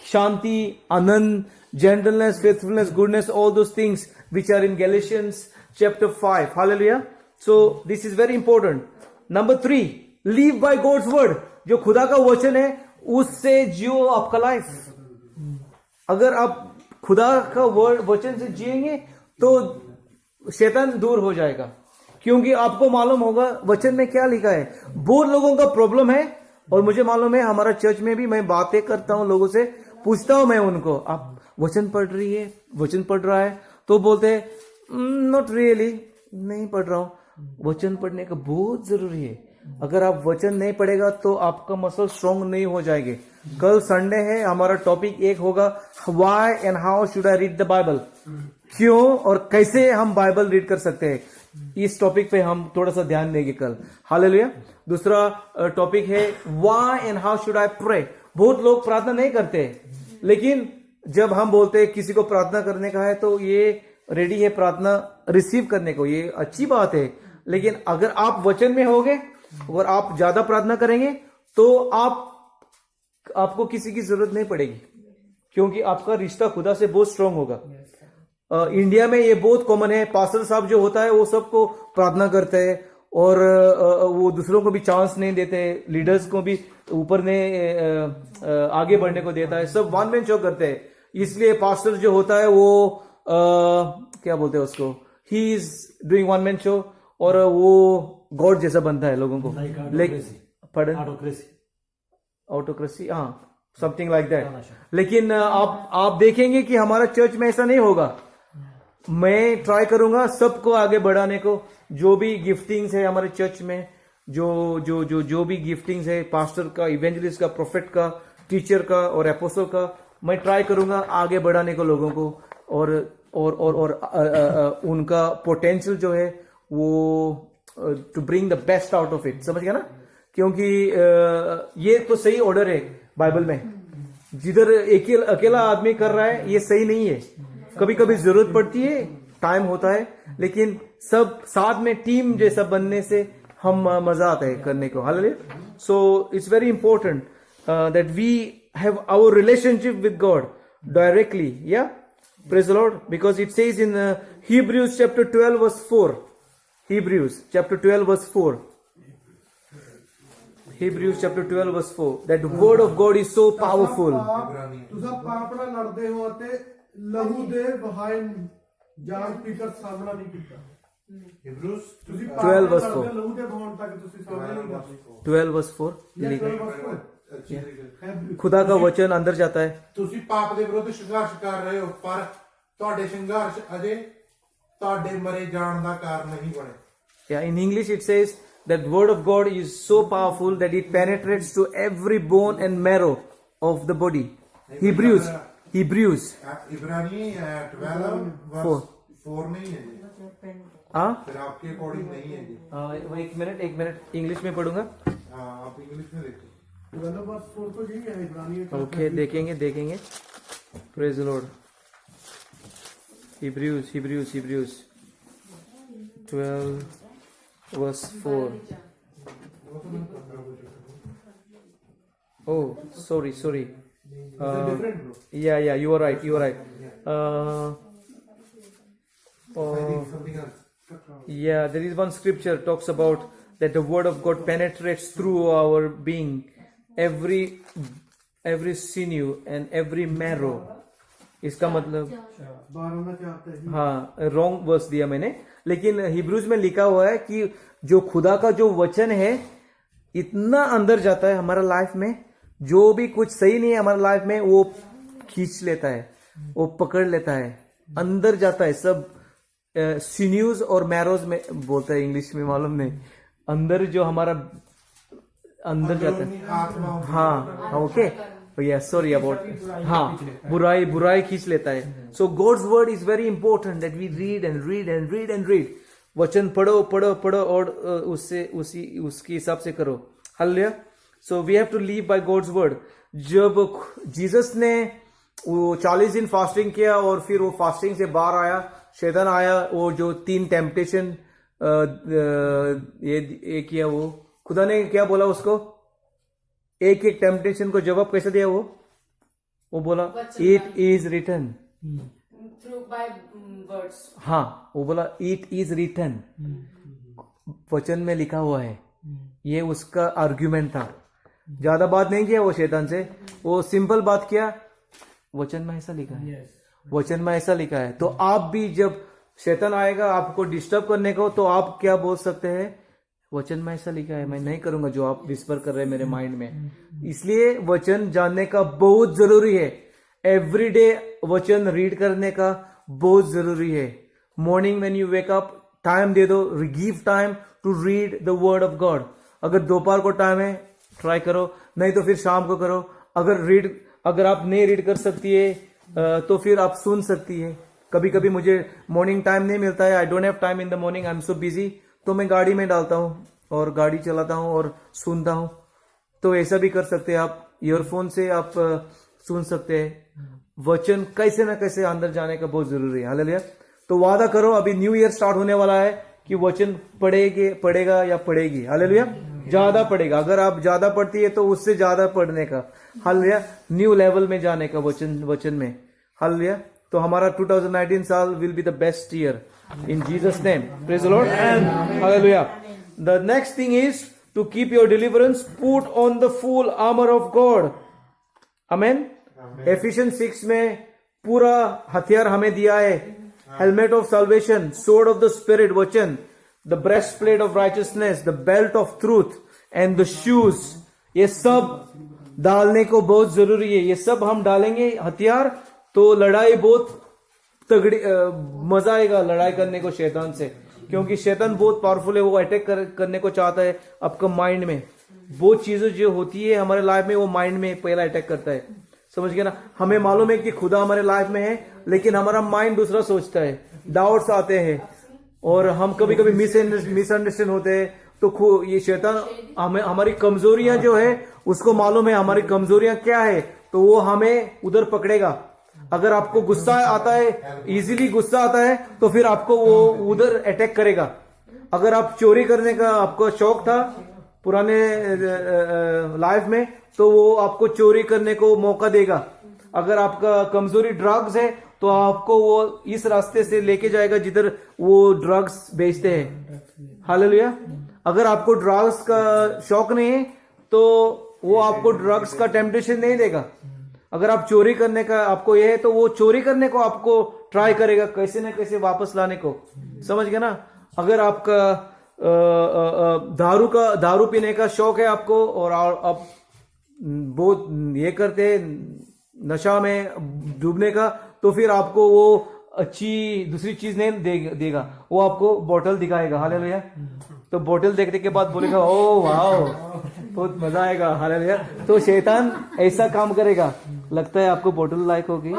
शांति, आनंद, gentleness, faithfulness, goodness, all those things which are in Galatians chapter 5। Hallelujah. So this is very important. Number 3, live by God's word. जो खुदा का वचन है उससे जियो आपका लाइफ। अगर आप खुदा का वचन से जिएंगे तो शैतान दूर हो जाएगा, क्योंकि आपको मालूम होगा वचन में क्या लिखा है। बहुत लोगों का प्रॉब्लम है, और मुझे मालूम है हमारा चर्च में भी, मैं बातें करता हूं लोगों से, पूछता हूं मैं उनको, आप वचन पढ़ रही है, वचन पढ़ रहा है, तो बोलते हैं नॉट रियली, नहीं पढ़ रहा हूं। वचन पढ़ने का बहुत जरूरी है। अगर आप वचन नहीं पढ़ेगा तो आपका मसल स्ट्रांग नहीं हो जाएंगे। कल संडे है, हमारा टॉपिक एक होगा why and how should I read the Bible, क्यों और कैसे हम बाइबल रीड कर सकते हैं। इस टॉपिक पे हम थोड़ा सा ध्यान देंगे कल। हालेलुया। दूसरा टॉपिक है why and how should I pray. बहुत लोग प्रार्थना नहीं करते, लेकिन जब हम बोलते हैं किसी को प्रार्थना करने का है तो ये रेडी है प्रार्थना रिसीव करने को, ये अच्छी बात है। लेकिन अगर आप वचन में होगे और आप ज्यादा प्रार्थना करेंगे तो आपको किसी की जरूरत नहीं पड़ेगी, क्योंकि आपका रिश्ता खुदा से बहुत स्ट्रांग होगा। इंडिया में ये बहुत कॉमन है, पास्टर साहब जो होता है वो सबको प्रार्थना करते हैं और वो दूसरों को भी चांस नहीं देते, लीडर्स को भी ऊपर ने आगे बढ़ने को देता है, सब वन मैन शो करते हैं। इसलिए पास्टर जो होता है वो क्या बोलते हैं उसको, he is doing one man show, और वो गॉड जैसा बनता है लोगों को। ऑटोक्रेसी, हाँ, समथिंग लाइक दैट। लेकिन आप देखेंगे कि हमारा चर्च में ऐसा नहीं होगा। मैं ट्राई करूंगा सबको आगे बढ़ाने को। जो भी गिफ्टिंग्स है हमारे चर्च में, जो भी गिफ्टिंग्स है, पास्टर का, इवेंजलिस्ट का, प्रोफेट का, टीचर का और एपोस्टल का, मैं ट्राई करूंगा आगे बढ़ाने को लोगों को, और उनका पोटेंशियल जो है वो to bring the best out of it. समझ गया ना? क्योंकि ये तो सही ऑर्डर है बाइबल में। जिधर अकेला आदमी कर रहा है ये सही नहीं है। कभी कभी जरूरत पड़ती है, टाइम होता है, लेकिन सब साथ में टीम जैसा बनने से हम मजा आता है करने को। Hallelujah. So it's very important that we have our relationship with God directly. या praise the lord, because it says in Hebrews chapter 12 verse 4. Hebrews chapter 12 verse 4. Hebrews chapter 12 verse 4. That the word of God is so powerful. ਤੁਸੀਂ ਪਾਪ ਨਾਲ ਲੜਦੇ ਹੋ ਅਤੇ ਲਹੂ ਦੇ ਵਹਾਏ ਜਾਨ ਪੀਕਰ ਸਾਹਮਣਾ ਨਹੀਂ ਕੀਤਾ। Hebrews ਤੁਸੀਂ 12 verse 4. ਲਹੂ ਦੇ ਵਹਾਉਣ ਤੱਕ ਤੁਸੀਂ ਸਾਹਮਣਾ ਨਹੀਂ ਕਰਦੇ। 12 verse 4. ਅੱਛੀ ਤਰੀਕੇ खुदा का वचन अंदर जाता है। ਤੁਸੀਂ ਪਾਪ ਦੇ ਵਿਰੁੱਧ ਸੰਘਰਸ਼ ਕਰ ਰਹੇ ਹੋ, ਪਰ ਤੁਹਾਡੇ ਸੰਘਰਸ਼ ਅਜੇ ਤੁਹਾਡੇ ਮਰੇ ਜਾਣ ਦਾ ਕਾਰਨ ਨਹੀਂ ਬਣੇ। Yeah, in English it says that word of God is so powerful that it penetrates to every bone and marrow of the body. Hebrews. इब्रानी 12 verse 4 नहीं है जी। हाँ, फिर आपके अकॉर्डिंग नहीं है जी। एक मिनट इंग्लिश में पढ़ूंगा। हाँ, आप इंग्लिश में देखो। 12 वर्ष 4 तो यही है इब्रानी। ओके, देखेंगे। Praise the Lord. Hebrews 12 verse 4. Oh, sorry. different bro. Yeah, you are right. Something else. Yeah, there is one scripture talks about that the word of God penetrates through our being, every sinew and every marrow. इसका मतलब 12 में क्या आता है? हाँ, रॉन्ग वर्स दिया मैंने, लेकिन हिब्रूज में लिखा हुआ है कि जो खुदा का जो वचन है इतना अंदर जाता है हमारा लाइफ में, जो भी कुछ सही नहीं है हमारा लाइफ में वो खींच लेता है, वो पकड़ लेता है, अंदर जाता है। सब सिन्यूज और मैरोज में बोलता है इंग्लिश में, मालूम नहीं, अंदर जो हमारा अंदर जाता है। आत्मा हाँ, ओके, सॉरी अबाउट, हाँ, बुराई खींच लेता है। So God's word is very important that we read and read. वचन पढ़ो और उससे उसके हिसाब से करो। Hallelujah. So we have to live by God's word. जब जीसस ने वो 40 दिन फास्टिंग किया और फिर वो फास्टिंग से बाहर आया, शैतान आया, वो जो 3 टेम्पटेशन ये किया, वो खुदा ने क्या बोला उसको, एक टेम्पटेशन को जवाब कैसे दिया? वो बोला इट इज रिटन। हाँ, वो बोला इट इज रिटन, वचन में लिखा हुआ है। ये उसका आर्ग्यूमेंट था। ज्यादा बात नहीं किया वो शैतान से, वो सिंपल बात किया, वचन में ऐसा लिखा है, वचन में ऐसा लिखा है। तो आप भी जब शैतान आएगा आपको डिस्टर्ब करने को, तो आप क्या बोल सकते हैं? वचन में ऐसा लिखा है, मैं नहीं करूंगा जो आप विस्पर कर रहे हैं मेरे माइंड में। इसलिए वचन जानने का बहुत जरूरी है। एवरीडे वचन रीड करने का बहुत जरूरी है। Morning when you wake up time दे दो, give time to read the word of God. अगर दोपहर को टाइम है ट्राई करो, नहीं तो फिर शाम को करो। अगर आप नहीं रीड कर सकती है तो फिर आप सुन सकती है। कभी कभी मुझे मॉर्निंग टाइम नहीं मिलता है, I don't have time in the morning, I am so busy, तो मैं गाड़ी में डालता हूँ और गाड़ी चलाता हूँ और सुनता हूँ। तो ऐसा भी कर सकते हैं आप, ईयरफोन से आप सुन सकते हैं। वचन कैसे ना कैसे अंदर जाने का बहुत जरूरी है। हालेलुया। तो वादा करो, अभी न्यू ईयर स्टार्ट होने वाला है कि वचन पढ़ेगा या पढ़ेगी। हालेलुया। ज्यादा पढ़ेगा। अगर आप ज्यादा पढ़ती है तो उससे ज्यादा पढ़ने का, हालेलुया, न्यू लेवल में जाने का वचन में। हालेलुया। तो हमारा 2019 साल will be the best year in Jesus name. Praise the Lord and hallelujah. The next thing is to keep your deliverance, put on the full armor of God. Amen. Ephesians 6 में पूरा हथियार हमें दिया है. Helmet of salvation, sword of the spirit, वचन, the breastplate of righteousness, the belt of truth and the shoes. ये सब डालने को बहुत जरूरी है. ये सब हम डालेंगे हथियार तो लड़ाई बहुत तगड़ी मजा आएगा लड़ाई करने को शैतान से, क्योंकि शैतान बहुत पावरफुल है. वो अटैक करने को चाहता है आपका माइंड में. बहुत चीजें जो होती है हमारे लाइफ में वो माइंड में पहला अटैक करता है. समझ गए ना. हमें मालूम है कि खुदा हमारे लाइफ में है, लेकिन हमारा माइंड दूसरा सोचता है. डाउट्स आते हैं और हम कभी कभी मिसअंडरस्टैंड होते हैं. तो ये शैतान हमें हमारी कमजोरियां जो है उसको मालूम है हमारी कमजोरियां क्या है, तो वो हमें उधर पकड़ेगा. अगर आपको गुस्सा आता है, इजीली गुस्सा आता है, तो फिर आपको वो उधर अटैक करेगा. अगर आप चोरी करने का आपको शौक था पुराने लाइफ में, तो वो आपको चोरी करने को मौका देगा. अगर आपका कमजोरी ड्रग्स है तो आपको वो इस रास्ते से लेके जाएगा जिधर वो ड्रग्स बेचते हैं. हालेलुया. अगर आपको ड्रग्स का शौक नहीं है तो वो आपको ड्रग्स का टेम्पटेशन नहीं देगा. अगर आप चोरी करने का आपको ये है तो वो चोरी करने को आपको ट्राई करेगा कैसे न कैसे वापस लाने को. समझ गए ना. अगर आपका दारू पीने का शौक है आपको और आप बहुत ये करते नशा में डूबने का, तो फिर आपको वो अच्छी दूसरी चीज नहीं देगा. वो आपको बोतल दिखाएगा. हालेलुया. तो बोतल देखने के बाद बोलेगा ओ वाओ बहुत मजा आएगा. हालेलुया. तो शैतान ऐसा काम करेगा. लगता है आपको बोतल लायक होगी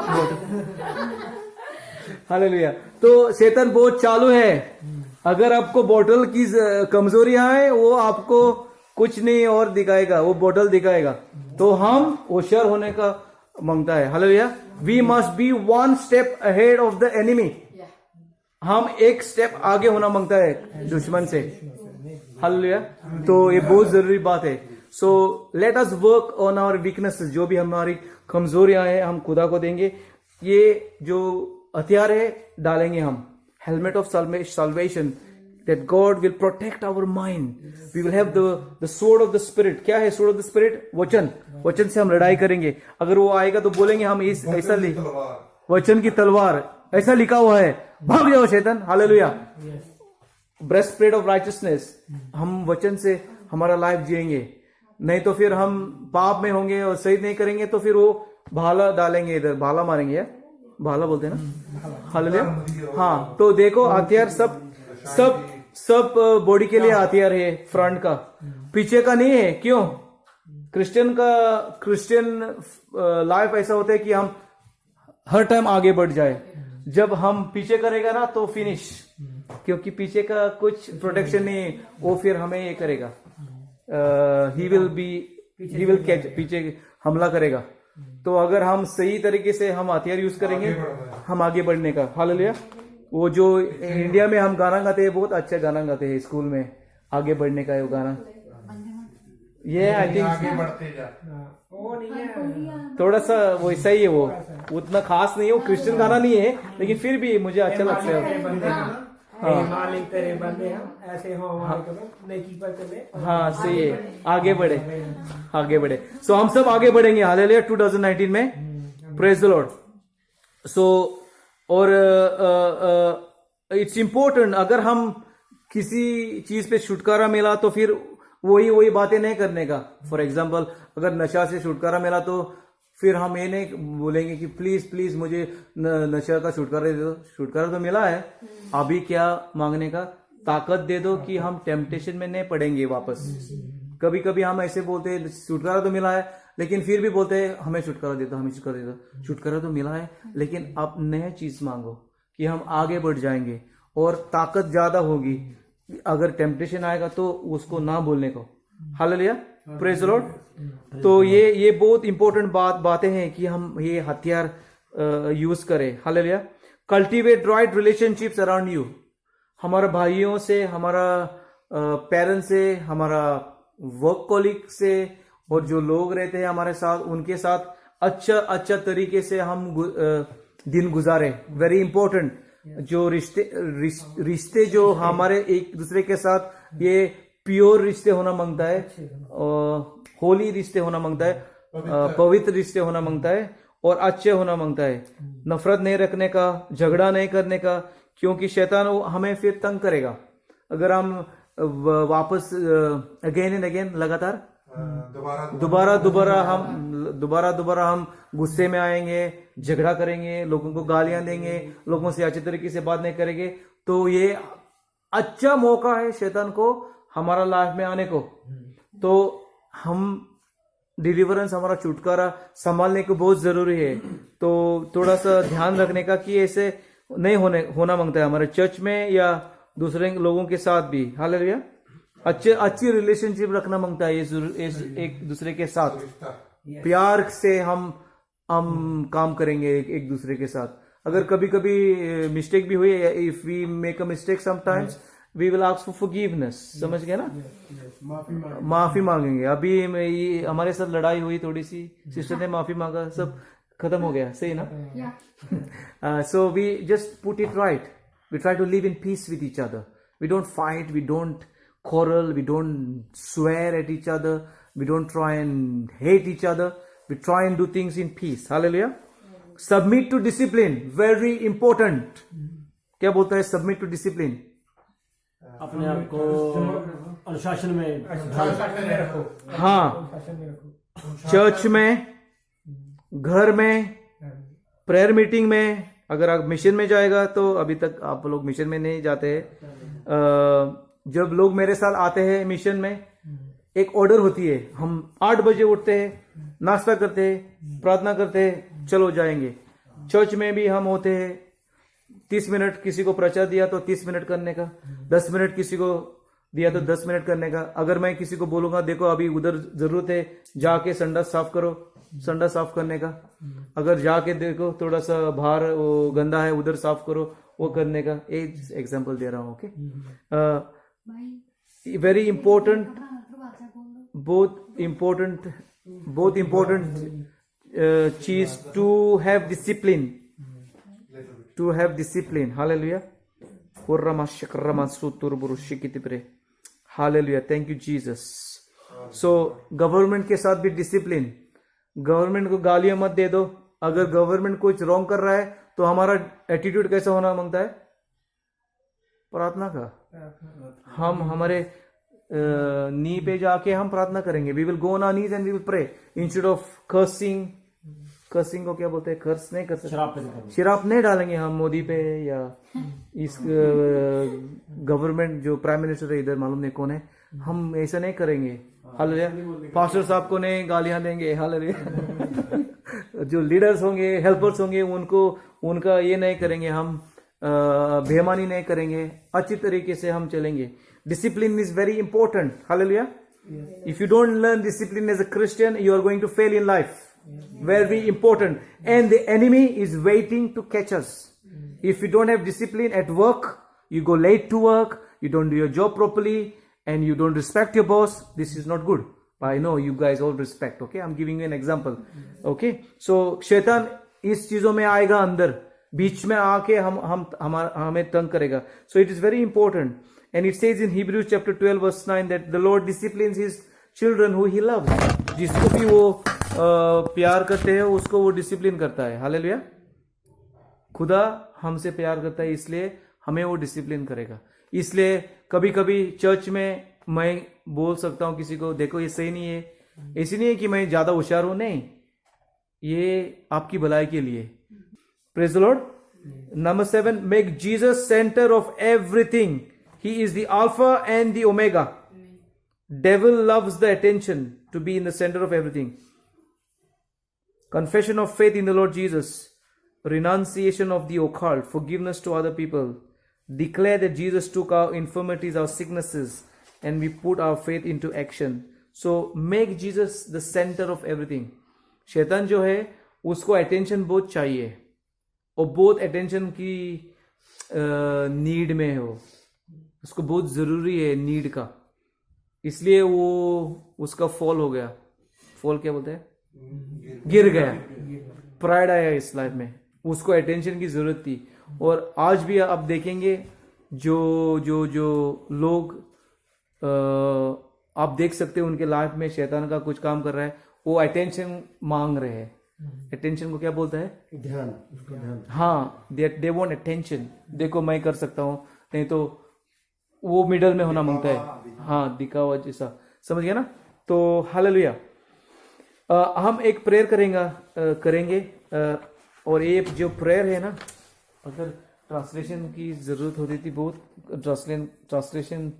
हालेलुया. तो शैतान बहुत चालू है. अगर आपको बोतल की कमजोरियां है वो आपको कुछ नहीं और दिखाएगा, वो बोतल दिखाएगा. तो हम होशियार होने का मांगता है. Hallelujah. We must be one step ahead of the enemy. हम एक स्टेप आगे होना मांगता है दुश्मन से. हालेलुया. तो ये बहुत जरूरी बात है. So let us work on our weaknesses. जो भी हमारी कमजोरियां हैं हम खुदा को देंगे. ये जो हथियार है डालेंगे हम. Helmet of salvation, that God will protect our mind. We will have the sword of the spirit. क्या है sword of the spirit? वचन. वचन से हम लड़ाई करेंगे. अगर वो आएगा तो बोलेंगे हम ऐसा वचन की तलवार ऐसा लिखा हुआ है, भाग जाओ शैतान. Hallelujah. Breast plate of righteousness. हम वचन से हमारा लाइफ जिएंगे. नहीं तो फिर हम पाप में होंगे और सही नहीं करेंगे तो फिर वो भाला डालेंगे इधर. भाला मारेंगे या भाला बोलते हैं ना. हालेलुया. हाँ. तो देखो हथियार सब बॉडी के लिए हथियार है. फ्रंट का, पीछे का नहीं है. क्यों? क्रिश्चियन लाइफ ऐसा होता है कि हम हर टाइम आगे बढ़ जाए. जब हम पीछे करेगा ना तो फिनिश, क्योंकि पीछे का कुछ प्रोटेक्शन नहीं है. वो फिर हमें ये करेगा. ही विल कैच, पीछे हमला करेगा. तो अगर हम सही तरीके से हम हथियार यूज करेंगे हम आगे बढ़ने का. हालेलुया. वो जो इंडिया में हम गाना गाते हैं, बहुत अच्छा गाना गाते हैं स्कूल में, आगे बढ़ने का है वो गाना. ये आई थिंक आगे बढ़ते जा. वो नहीं है, थोड़ा सा वैसा ही है. वो उतना खास नहीं है. वो क्रिश्चियन गाना नहीं है, लेकिन फिर भी मुझे अच्छा लगता है. मालिक तेरे बंदे हम ऐसे हो नेकी पर चले. हाँ सही है. आगे बढ़े. सो हम सब आगे बढ़ेंगे. हालेलुया. 2019 में. Praise the lord. सो और इट्स इम्पोर्टेंट. अगर हम किसी चीज पे छुटकारा मिला तो फिर वही बातें नहीं करने का. फॉर एग्जाम्पल अगर नशा से छुटकारा मिला तो फिर हम ये नहीं बोलेंगे कि प्लीज मुझे नशा का छुटकारा दे दो. छुटकारा तो मिला है, अभी क्या मांगने का. ताकत दे दो कि हम टेम्पटेशन में नहीं पड़ेंगे वापस. कभी कभी हम ऐसे बोलते हैं छुटकारा तो मिला है, लेकिन फिर भी बोलते हैं हमें छुटकारा दे दो. छुटकारा तो मिला है, लेकिन आप नया चीज मांगो कि हम आगे बढ़ जाएंगे और ताकत ज्यादा होगी. अगर टेम्पटेशन आएगा तो उसको ना बोलने को. हालेलुया. Praise the Lord. तो ये बहुत इंपॉर्टेंट बातें हैं कि हम ये हथियार यूज करें. Hallelujah. Cultivate right relationships around you. हमारा भाइयों से, हमारा पेरेंट्स से, हमारा वर्क कॉलीग से और जो लोग रहते हैं हमारे साथ, उनके साथ अच्छा तरीके से हम दिन गुजारे. Very important. जो रिश्ते जो हमारे एक दूसरे के साथ ये प्योर रिश्ते होना मांगता है, होली रिश्ते होना मांगता है, पवित्र रिश्ते होना मांगता है और अच्छे होना मांगता है। नफरत नहीं रखने का, झगड़ा नहीं करने का, क्योंकि शैतान हमें फिर तंग करेगा अगर हम वापस अगेन एंड अगेन लगातार दोबारा हम गुस्से में आएंगे, झगड़ा करेंगे, लोगों को गालियां देंगे, लोगों से अच्छे तरीके से बात नहीं करेंगे, तो ये अच्छा मौका है शैतान को हमारा लाइफ में आने को। तो हम डिलीवरेंस, हमारा छुटकारा संभालने को बहुत जरूरी है। तो थोड़ा सा ध्यान रखने का कि ऐसे नहीं होना मांगता है हमारे चर्च में या दूसरे लोगों के साथ भी। हालेलुया। अच्छी रिलेशनशिप रखना मांगता है एक दूसरे के साथ। प्यार से हम काम करेंगे एक दूसरे के साथ। अगर कभी कभी मिस्टेक भी हुई, if we make a mistake sometimes, we will ask for forgiveness. समझ गए ना? माफी मांगेंगे। अभी हमारे साथ लड़ाई हुई थोड़ी सी, सिस्टर ने माफी मांगा, सब खत्म हो गया। सही ना? So we just put it right. We try to live in peace with each other. We don't fight, we don't quarrel, we don't swear at each other, we don't try and hate each other, we try and do things in peace. Hallelujah. Submit to discipline, very important. क्या बोलता है submit to discipline? अपने आप को अनुशासन में रखो। हाँ, चर्च में, घर में, प्रेयर मीटिंग में। अगर आप मिशन में जाएगा तो अभी तक आप लोग मिशन में नहीं जाते हैं। जब लोग मेरे साथ आते हैं मिशन में, एक ऑर्डर होती है। हम 8 बजे उठते हैं, नाश्ता करते हैं, प्रार्थना करते हैं, चलो जाएंगे। चर्च में भी हम होते हैं, 30 मिनट किसी को प्रचार दिया तो 30 मिनट करने का, 10 मिनट किसी को दिया तो 10 मिनट करने का। अगर मैं किसी को बोलूंगा देखो अभी उधर जरूरत है, जाके संडास साफ करो, संडास साफ करने का। अगर जाके देखो थोड़ा सा बाहर वो गंदा है, उधर साफ करो, वो करने का। एक एग्जाम्पल दे रहा हूँ। Okay, very important, both important चीज to have discipline, hallelujah. Hallelujah, thank you Jesus. So government के साथ भी डिसिप्लिन। गवर्नमेंट को गालियां मत दे दो। अगर गवर्नमेंट कुछ रॉन्ग कर रहा है तो हमारा एटीट्यूड कैसा होना मांगता है? प्रार्थना का। हम हमारे नी पे जाके हम प्रार्थना करेंगे। We will go on our knees and we will pray instead of cursing. Cursing को क्या बोलते हैं? कर्स नहीं कर सकते, शराब नहीं डालेंगे हम मोदी पे या इस गवर्नमेंट जो प्राइम मिनिस्टर है इधर, मालूम नहीं कौन है, हम ऐसा नहीं करेंगे। हालेलुया। पास्टर साहब को नहीं गालियां देंगे। हालेलुया। जो लीडर्स होंगे, हेल्पर्स होंगे, उनका ये नहीं करेंगे। हम बेईमानी नहीं करेंगे, अच्छी तरीके से हम चलेंगे। Discipline is very important. Hallelujah. If you don't learn discipline as a Christian, you are going to fail in life. Very important. And the enemy is waiting to catch us. If you don't have discipline at work, you go late to work, you don't do your job properly, and you don't respect your boss, this is not good. I know you guys all respect, okay? I'm giving you an example, okay? So शैतान इस चीजों में आएगा, अंदर बीच में आके हमें तंग करेगा। So it is very important, and it says in Hebrews chapter 12 verse 9 that the Lord disciplines his children who he loves. जिसको भी वो प्यार करते हैं उसको वो डिसिप्लिन करता है। हालेलुया। खुदा हमसे प्यार करता है, इसलिए हमें वो डिसिप्लिन करेगा। इसलिए कभी कभी चर्च में मैं बोल सकता हूं किसी को, देखो ये सही नहीं है। ऐसी नहीं है कि मैं ज्यादा होशियार हूं, नहीं, ये आपकी भलाई के लिए। Praise the Lord. Number 7, make Jesus centre of everything. He is the Alpha and the Omega. Devil loves the attention to be in the centre of everything. Confession of faith in the Lord Jesus, renunciation of the occult, forgiveness to other people, declare that Jesus took our infirmities, our sicknesses, and we put our faith into action. So make Jesus the center of everything. शैतान जो है उसको अटेंशन बहुत चाहिए और बहुत अटेंशन की नीड में हो, उसको बहुत जरूरी है नीड का, इसलिए वो उसका फॉल हो गया। फॉल क्या बोलते हैं? गिर गया। प्राइड आया इस लाइफ में, उसको अटेंशन की जरूरत थी। और आज भी आप देखेंगे जो जो जो लोग आप देख सकते हो उनके लाइफ में शैतान का कुछ काम कर रहा है, वो अटेंशन मांग रहे हैं। अटेंशन को क्या बोलता है? ध्यान, उसका ध्यान। हाँ, दे वांट अटेंशन। देखो मैं कर सकता हूँ, नहीं तो वो मिडल में होना मांगता है। हाँ, दिखावा जैसा, समझ गया ना? तो हालेलुया। हम एक प्रेयर करेंगे और ये जो प्रेयर है ना, अगर ट्रांसलेशन की जरूरत होती थी, बहुत ट्रांसलेशन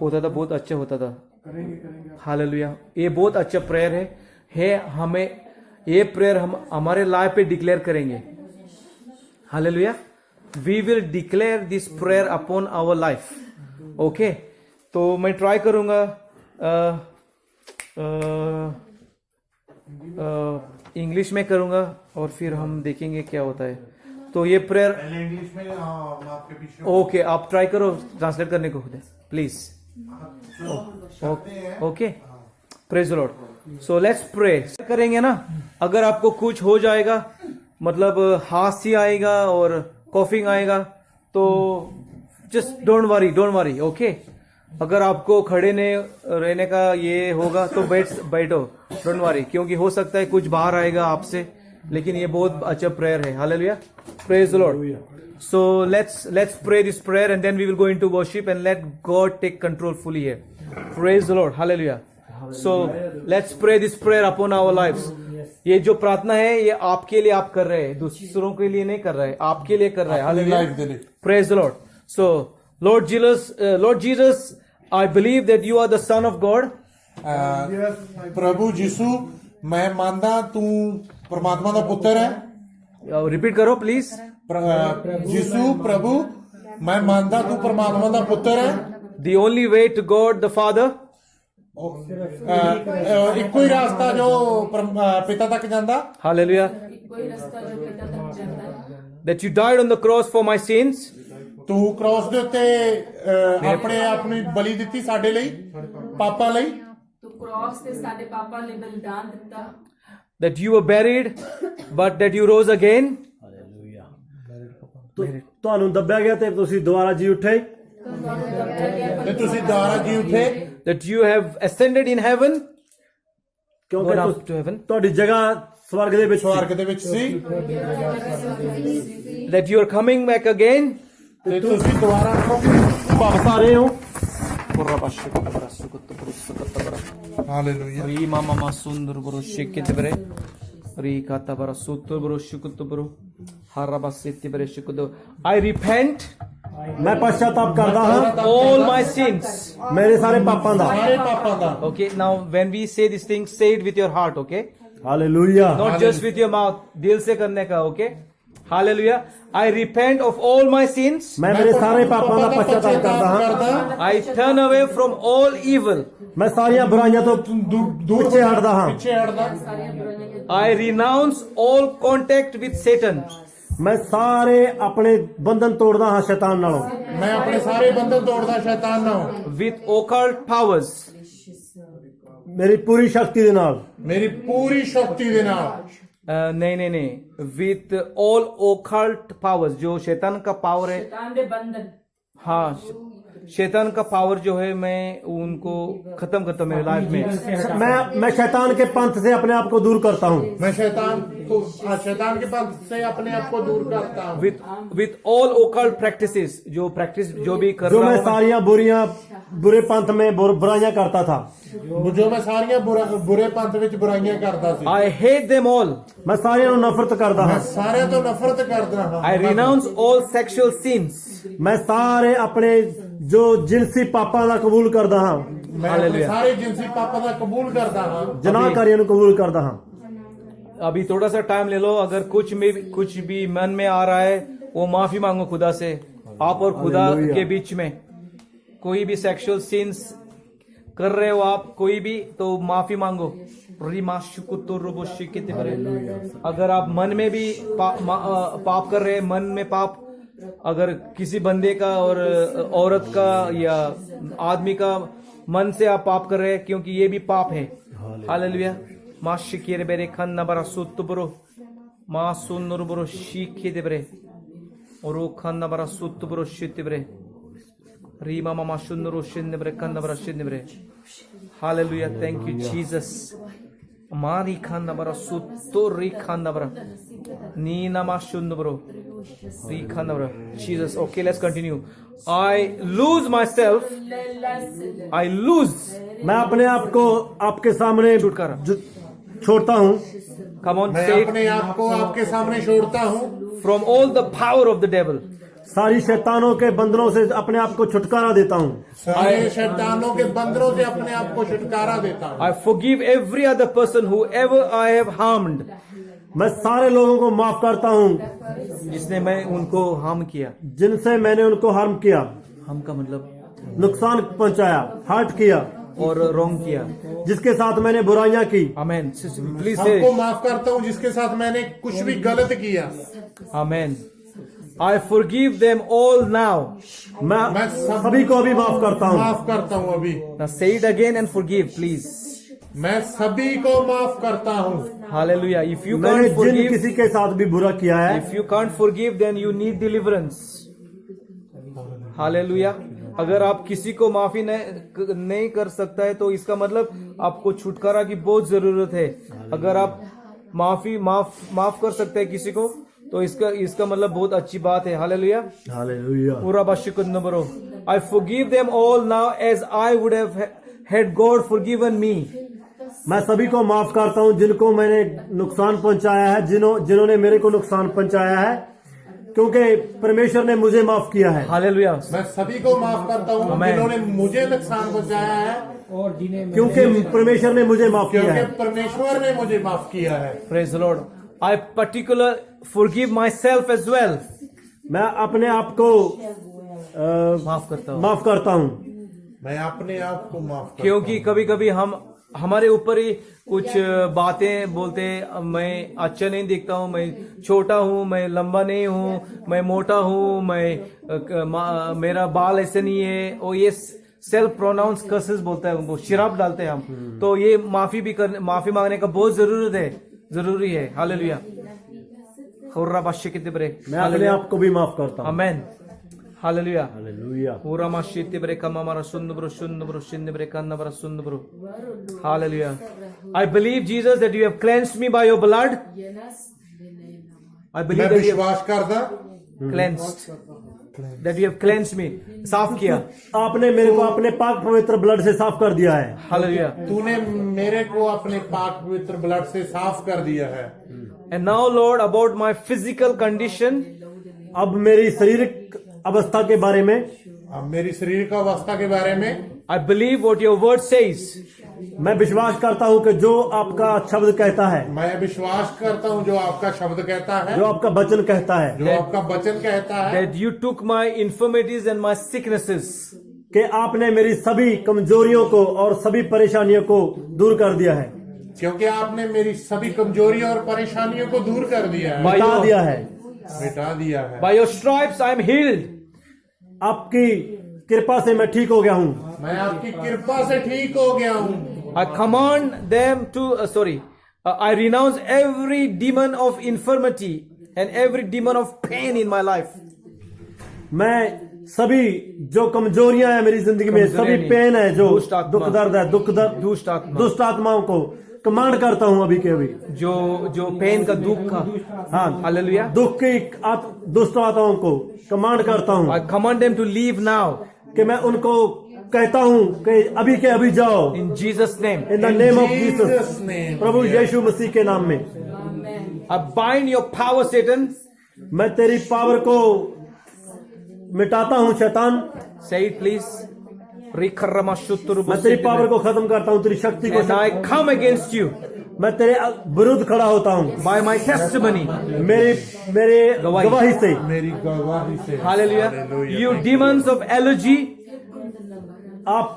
होता था, बहुत अच्छा होता था। करेंगे हालेलुया। ये बहुत अच्छा प्रेयर है हमें ये प्रेयर हम हमारे लाइफ पे डिक्लेयर करेंगे। Hallelujah. We will declare this prayer upon our life. Okay, तो मैं ट्राई करूंगा इंग्लिश में करूंगा और फिर हम देखेंगे क्या होता है। तो ये प्रेयर पहले इंग्लिश में, हाँ, मैं आपके पीछे ओके, आप ट्राई करो ट्रांसलेट करने को खुद, प्लीज। सकते हैं। Okay, praise the lord. So let's pray करेंगे ना। अगर आपको कुछ हो जाएगा, मतलब हांसी आएगा और कॉफिंग आएगा, तो जस्ट डोंट वरी। ओके, अगर आपको खड़े ने रहने का ये होगा तो बैठो, डोंट वरी, क्योंकि हो सकता है कुछ बाहर आएगा आपसे, लेकिन ये बहुत अच्छा प्रेयर है। Hallelujah, praise the Lord. So let's pray this prayer and then we will go into worship and let God take control fully here. Praise the Lord. Hallelujah. So let's pray this prayer upon our lives. ये जो प्रार्थना है ये आपके लिए आप कर रहे हैं, दूसरों के लिए नहीं कर रहे हैं, आपके लिए कर रहे हैं। Hallelujah. Praise the Lord. So Lord Jesus, I believe that you are the Son of God. प्रभु यीशु, मैं मानदा तू परमात्मा का पुत्र है। रिपीट करो प्लीज। यीशु प्रभु, मैं मानदा तू परमात्मा का पुत्र है। The only way to God the Father. ਇੱਕੋ ਹੀ ਰਾਸਤਾ ਜੋ ਪਿਤਾ ਤੱਕ ਜਾਂਦਾ। Hallelujah. कोई रास्ता जो पिता तक जाता है। That you died on the cross for my sins. ਤੂੰ ਕ੍ਰਾਸ ਦੇ ਉੱਤੇ ਆਪਣੇ ਆਪ ਨੂੰ ਬਲੀ ਦਿੱਤੀ ਸਾਡੇ ਲਈ, ਪਾਪਾਂ ਲਈ। तू क्रॉस से साडे पापा ने बलिदान दिता। That you were buried, but that you rose again. ਤੁਹਾਨੂੰ ਦੱਬਿਆ ਗਿਆ ਤੇ ਤੁਸੀਂ ਦੁਬਾਰਾ ਜੀ ਉੱਠੇ। ਤੇ ਤੁਸੀਂ ਦੁਬਾਰਾ ਜੀ ਉੱਠੇ। That you have ascended in heaven. ਕਿਉਂਕਿ Gone up to heaven. ਤੁਹਾਡੀ ਜਗ੍ਹਾ ਸਵਰਗ ਦੇ ਵਿੱਚ ਸੀ। ਸਵਰਗ ਦੇ ਵਿੱਚ ਸੀ। That you are coming back again. ਤੇ ਤੁਸੀਂ ਦੁਬਾਰਾ ਵਾਪਸ ਆ ਰਹੇ ਹੋ। Hallelujah. Ri mama ma sundur bro shikete bre. Ri kata bara sutur bro shikutu bro. Harabasiti bre shikudu. I repent ਮੈਂ ਪਛਤਾਪ ਕਰਦਾ ਹਾਂ all my sins. ਮੇਰੇ ਸਾਰੇ ਪਾਪਾਂ ਦਾ। ਸਾਰੇ ਪਾਪਾਂ ਦਾ। Okay, now when we say these things, say it with your heart, okay? Hallelujah. Not just with your mouth. दिल से करने का, okay? Hallelujah. I repent of all my sins. ਮੈਂ ਮੇਰੇ ਸਾਰੇ ਪਾਪਾਂ ਦਾ ਪਛਤਾਪ ਕਰਦਾ ਹਾਂ। I turn away from all evil. ਮੈਂ ਸਾਰੀਆਂ ਬੁਰਾਈਆਂ ਤੋਂ ਦੂਰ ਪਿੱਛੇ ਹਟਦਾ ਹਾਂ। ਪਿੱਛੇ ਹਟਦਾ। I renounce all contact with Satan. ਮੈਂ ਸਾਰੇ ਆਪਣੇ ਬੰਧਨ ਤੋੜਦਾ ਹਾਂ ਸ਼ੈਤਾਨ ਨਾਲੋਂ। ਮੈਂ ਆਪਣੇ ਸਾਰੇ ਬੰਧਨ ਤੋੜਦਾ ਸ਼ੈਤਾਨ ਨਾਲ। With occult powers. ਮੇਰੀ ਪੂਰੀ ਸ਼ਕਤੀ ਦੇ ਨਾਲ। ਮੇਰੀ ਪੂਰੀ ਸ਼ਕਤੀ ਦੇ ਨਾਲ। नहीं, with all occult powers, जो शैतान का पावर है, शैतान दे बंधन। हाँ, शैतान का पावर जो है मैं उनको खत्म करता हूँ मेरे लाइफ में। मैं शैतान के पंथ से अपने आप को दूर करता हूँ। मैं शैतान के पंथ से अपने आप को दूर करता हूँ। With all occult practices, जो भी कर जो रहा मैं हूँ, सारियां बुरे पंथ में बुराइयां करता था। जो मैं सारियां बुरे पंथ ਵਿੱਚ ਬੁਰਾਈਆਂ ਕਰਦਾ ਸੀ। I hate them all. मैं सारियां ਨੂੰ नफरत करता मैं ਹਾਂ। ਸਾਰਿਆਂ ਤੋਂ ਨਫ਼ਰਤ ਕਰਦਾ ਹਾਂ। I renounce all sexual sins. मैं सारे अपने जो जिनसी पापां ਦਾ ਕਬੂਲ ਕਰਦਾ ਹਾਂ। मैं अपने सारे जिनसी पापों का कबूल करता हूँ। जनाकारियों ਨੂੰ कबूल करता ਹਾਂ। अभी थोड़ा सा टाइम ले लो, अगर कुछ भी मन में आ रहा है वो माफी मांगो खुदा से, आप और खुदा के बीच में। कोई भी सेक्सुअल सिंस कर रहे हो आप, कोई भी, तो माफी मांगो। अगर आप मन में भी पाप कर रहे हैं, मन में पाप, अगर किसी बंदे का और औरत का या आदमी का मन से आप पाप कर रहे हैं, क्योंकि ये भी पाप है। हालेलुया। माशिकिरे बेरे खन्ना बरा सुत्तुबरो मा सुन्नुरबरो शीखे देबरे और खन्ना बरा सुत्तुबरो शितिबरे Rima mama shunuru shinnibre kandabra shinnibre. Hallelujah. Thank you, Jesus. Mari kandabra suturi kandabra. Nina ma shunubro. Ri kandabra. Jesus. Okay, let's continue. I lose myself. I lose. मैं अपने आप को आपके सामने छुटकारा। छोड़ता हूँ Come on, मैं say अपने it. आप को आपके सामने छोड़ता हूँ From all the power of the devil. सारी शैतानों के बंधनों से अपने आप को छुटकारा देता हूँ सारे शैतानों के बंदरों से अपने आप को छुटकारा देता हूँ I forgive every other person whoever I have harmed. मैं सारे लोगों को माफ करता हूँ जिसने मैं उनको हार्म किया। जिनसे मैंने उनको हार्म किया, हार्म का मतलब नुकसान पहुंचाया, हर्ट किया, और रॉन्ग किया। जिसके साथ मैंने बुराइयां की। आमेन। प्लीज सबको से माफ करता हूँ जिसके साथ मैंने कुछ भी गलत किया। आमेन। I forgive them all now. मैं सभी को अभी माफ करता हूँ। माफ करता हूँ अभी। Now say it again and forgive, please. मैं सभी को माफ करता हूँ। Hallelujah. If you मैंने can't जिन forgive, किसी के साथ भी बुरा किया है, if you can't forgive, then you need deliverance. Hallelujah. अगर आप किसी को माफी नहीं कर सकता है तो इसका मतलब आपको छुटकारा की बहुत जरूरत है। अगर आप माफ कर सकते हैं किसी को तो इसका मतलब बहुत अच्छी बात है। हालेलुया। हालेलुया। पूरा बाशिकुन्नबरो। I forgive them all now as I would have had God forgiven me. मैं सभी को माफ करता हूँ जिनको मैंने नुकसान पहुंचाया है, जिन्होंने मेरे को नुकसान पहुंचाया है, क्योंकि परमेश्वर ने मुझे माफ किया है। हालेलुया। मैं सभी को माफ करता हूँ Amen. जिन्होंने मुझे नुकसान पहुंचाया है, और जिन्हें क्योंकि परमेश्वर ने मुझे माफ किया क्योंकि है। परमेश्वर ने मुझे माफ किया है। Praise the Lord. I particularly forgive myself as well. मैं अपने आप को माफ करता हूँ माफ करता हूँ मैं अपने आप को माफ करता क्योंकि कभी कभी हमारे ऊपर ही कुछ बातें बोलते हैं। मैं अच्छा नहीं दिखता हूँ, मैं छोटा हूँ, मैं लंबा नहीं हूँ, मैं मोटा हूँ, मेरा बाल ऐसे नहीं है, और ये सेल्फ प्रोनाउंस कर्सेस बोलता है, वो शिराप डालते हैं हम। तो ये माफी मांगने का बहुत जरूरी है। हालेलुया। खुर्रा बाशी कितने बरे। मैं अपने आप को भी माफ करता हूँ। आमेन। हालेलुया। हालेलुया। पूरा माशीते बरे कमा मारा सुन्नब्रो शिन्ने बरे कन्ना बरा सुन्नब्रो। Hallelujah. I believe, Jesus, that you have cleansed me by your blood. I believe मैं that you have विश्वास करता cleansed. That you have cleansed me. साफ किया। आपने मेरे को अपने पाक पवित्र ब्लड से साफ कर दिया है। Hallelujah. तूने मेरे को अपने पाक पवित्र ब्लड से साफ कर दिया है। And now, Lord, about my physical condition, अब मेरी शारीरिक अवस्था के बारे में, अब मेरी शरीर का अवस्था के बारे में I believe what your word says. मैं विश्वास करता हूँ कि जो आपका शब्द कहता है, मैं विश्वास करता हूँ जो आपका शब्द कहता है, जो आपका वचन कहता है, जो आपका वचन कहता है, That you took my infirmities and my sicknesses. कि आपने मेरी सभी कमजोरियों को और सभी परेशानियों को दूर कर दिया है, क्योंकि आपने मेरी सभी कमजोरियों और परेशानियों को दूर कर दिया है, मिटा दिया है। मिटा दिया है। By your stripes I am healed. आपकी कृपा से मैं ठीक हो गया हूँ। मैं आपकी कृपा से ठीक हो गया हूँ। I command them to, I renounce every demon of infirmity and every demon of pain in my life. मैं सभी जो कमजोरियां हैं मेरी जिंदगी में, कमजोरियां सभी नहीं, पेन है, जो दुष्ट आत्मा, दुख दर्द है, दुष्ट आत्मा, दुष्ट आत्माओं को कमांड करता हूँ अभी के अभी। जो पेन का दुख का, हाँ, हालेलुया। दुख की दुष्ट आत्माओं को कमांड करता हूँ I command them to leave now कि मैं उनको कहता हूँ कि अभी के अभी जाओ, in Jesus' name. In the name of Jesus Jesus, name. प्रभु यीशु मसीह के नाम में। I bind your power, Satan. मैं तेरी पावर को मिटाता हूँ शैतान। Say it, please. मैं तेरी पावर को खत्म करता हूँ, तेरी शक्ति को। And I come against you मैं तेरे विरुद्ध खड़ा होता हूँ by my testimony. मेरे गवाही से। मेरी गवाही से। Hallelujah. You demons of allergy, आप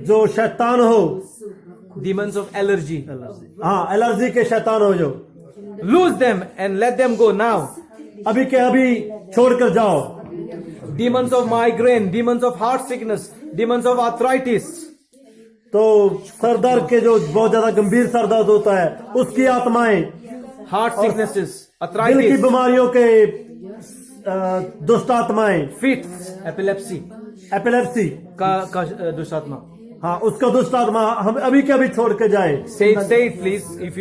जो शैतान हो, demons of allergy, हाँ, एलर्जी के शैतान हो जो, lose them and let them go now. अभी के अभी छोड़कर जाओ। Demons of migraine, demons of heart sickness, demons of arthritis, तो सरदर्द के जो बहुत ज्यादा गंभीर सरदर्द होता है, उसकी आत्माएं, heart sicknesses, दिल की arthritis, बीमारियों के दुष्ट आत्माएं, फिट्स, एपिलेप्सी एपिलेप्सी का दुष्ट आत्मा. हाँ उसका दुष्ट आत्मा हम अभी के अभी छोड़ के जाए. Say it please if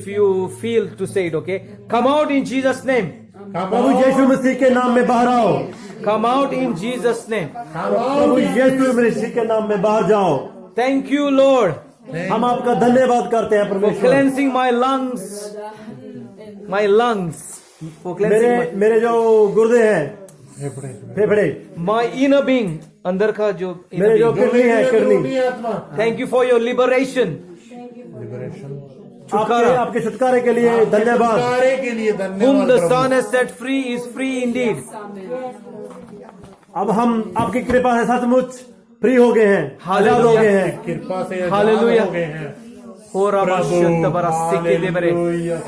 you feel to say it, okay? Come out in Jesus' name. प्रभु यीशु मसीह के नाम में बाहर आओ. Come out in Jesus' name. प्रभु यीशु मसीह के नाम में बाहर जाओ. Thank you, Lord, हम आपका धन्यवाद करते हैं for परमेश्वर. cleansing my lungs. My lungs. For cleansing मेरे जो गुर्दे हैं, फेफड़े, my inner being. अंदर का जो inner मेरे जो being. किडनी है, किडनी. आत्मा Thank you for your liberation. आपके छुटकारे के लिए धन्यवाद. छुटकारे के लिए Whom धन्यवाद the Prabhu. Son has set free is free indeed. अब हम आपकी कृपा से सचमुच फ्री हो गए हैं, आजाद हो गए हैं. कृपा से आजाद Hallelujah. हो गए हैं। Ho Rabba Shanta Bara Sike De Bare. Hallelujah.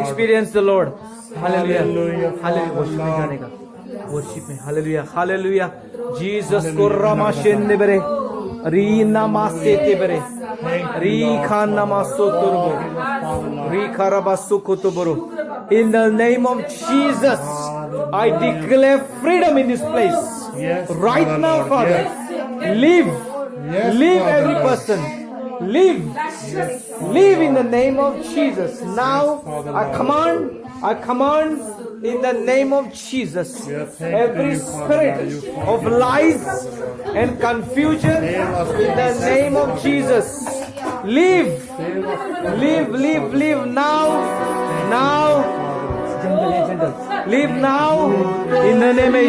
Experience the Lord. Hallelujah. Hallelujah. Hallelujah. Worship में जाने का. Worship में. Hallelujah. Hallelujah. Jesus को Rama Shen De Bare. Ri Nama Se Te Bare. Ri Khan Nama Soturbo. Ri Karaba Sukotoboro. In the name of Jesus, I declare freedom in this place. Yes, Right Father now, Lord. Father. Yes. Live. Yes, Live Father every Lord. person. Live. Live in the name of Jesus. Now, I command in the name of Jesus, thank every you, Father spirit God. of lies and confusion, in the name of Jesus. Live. Live now. Live now in the name of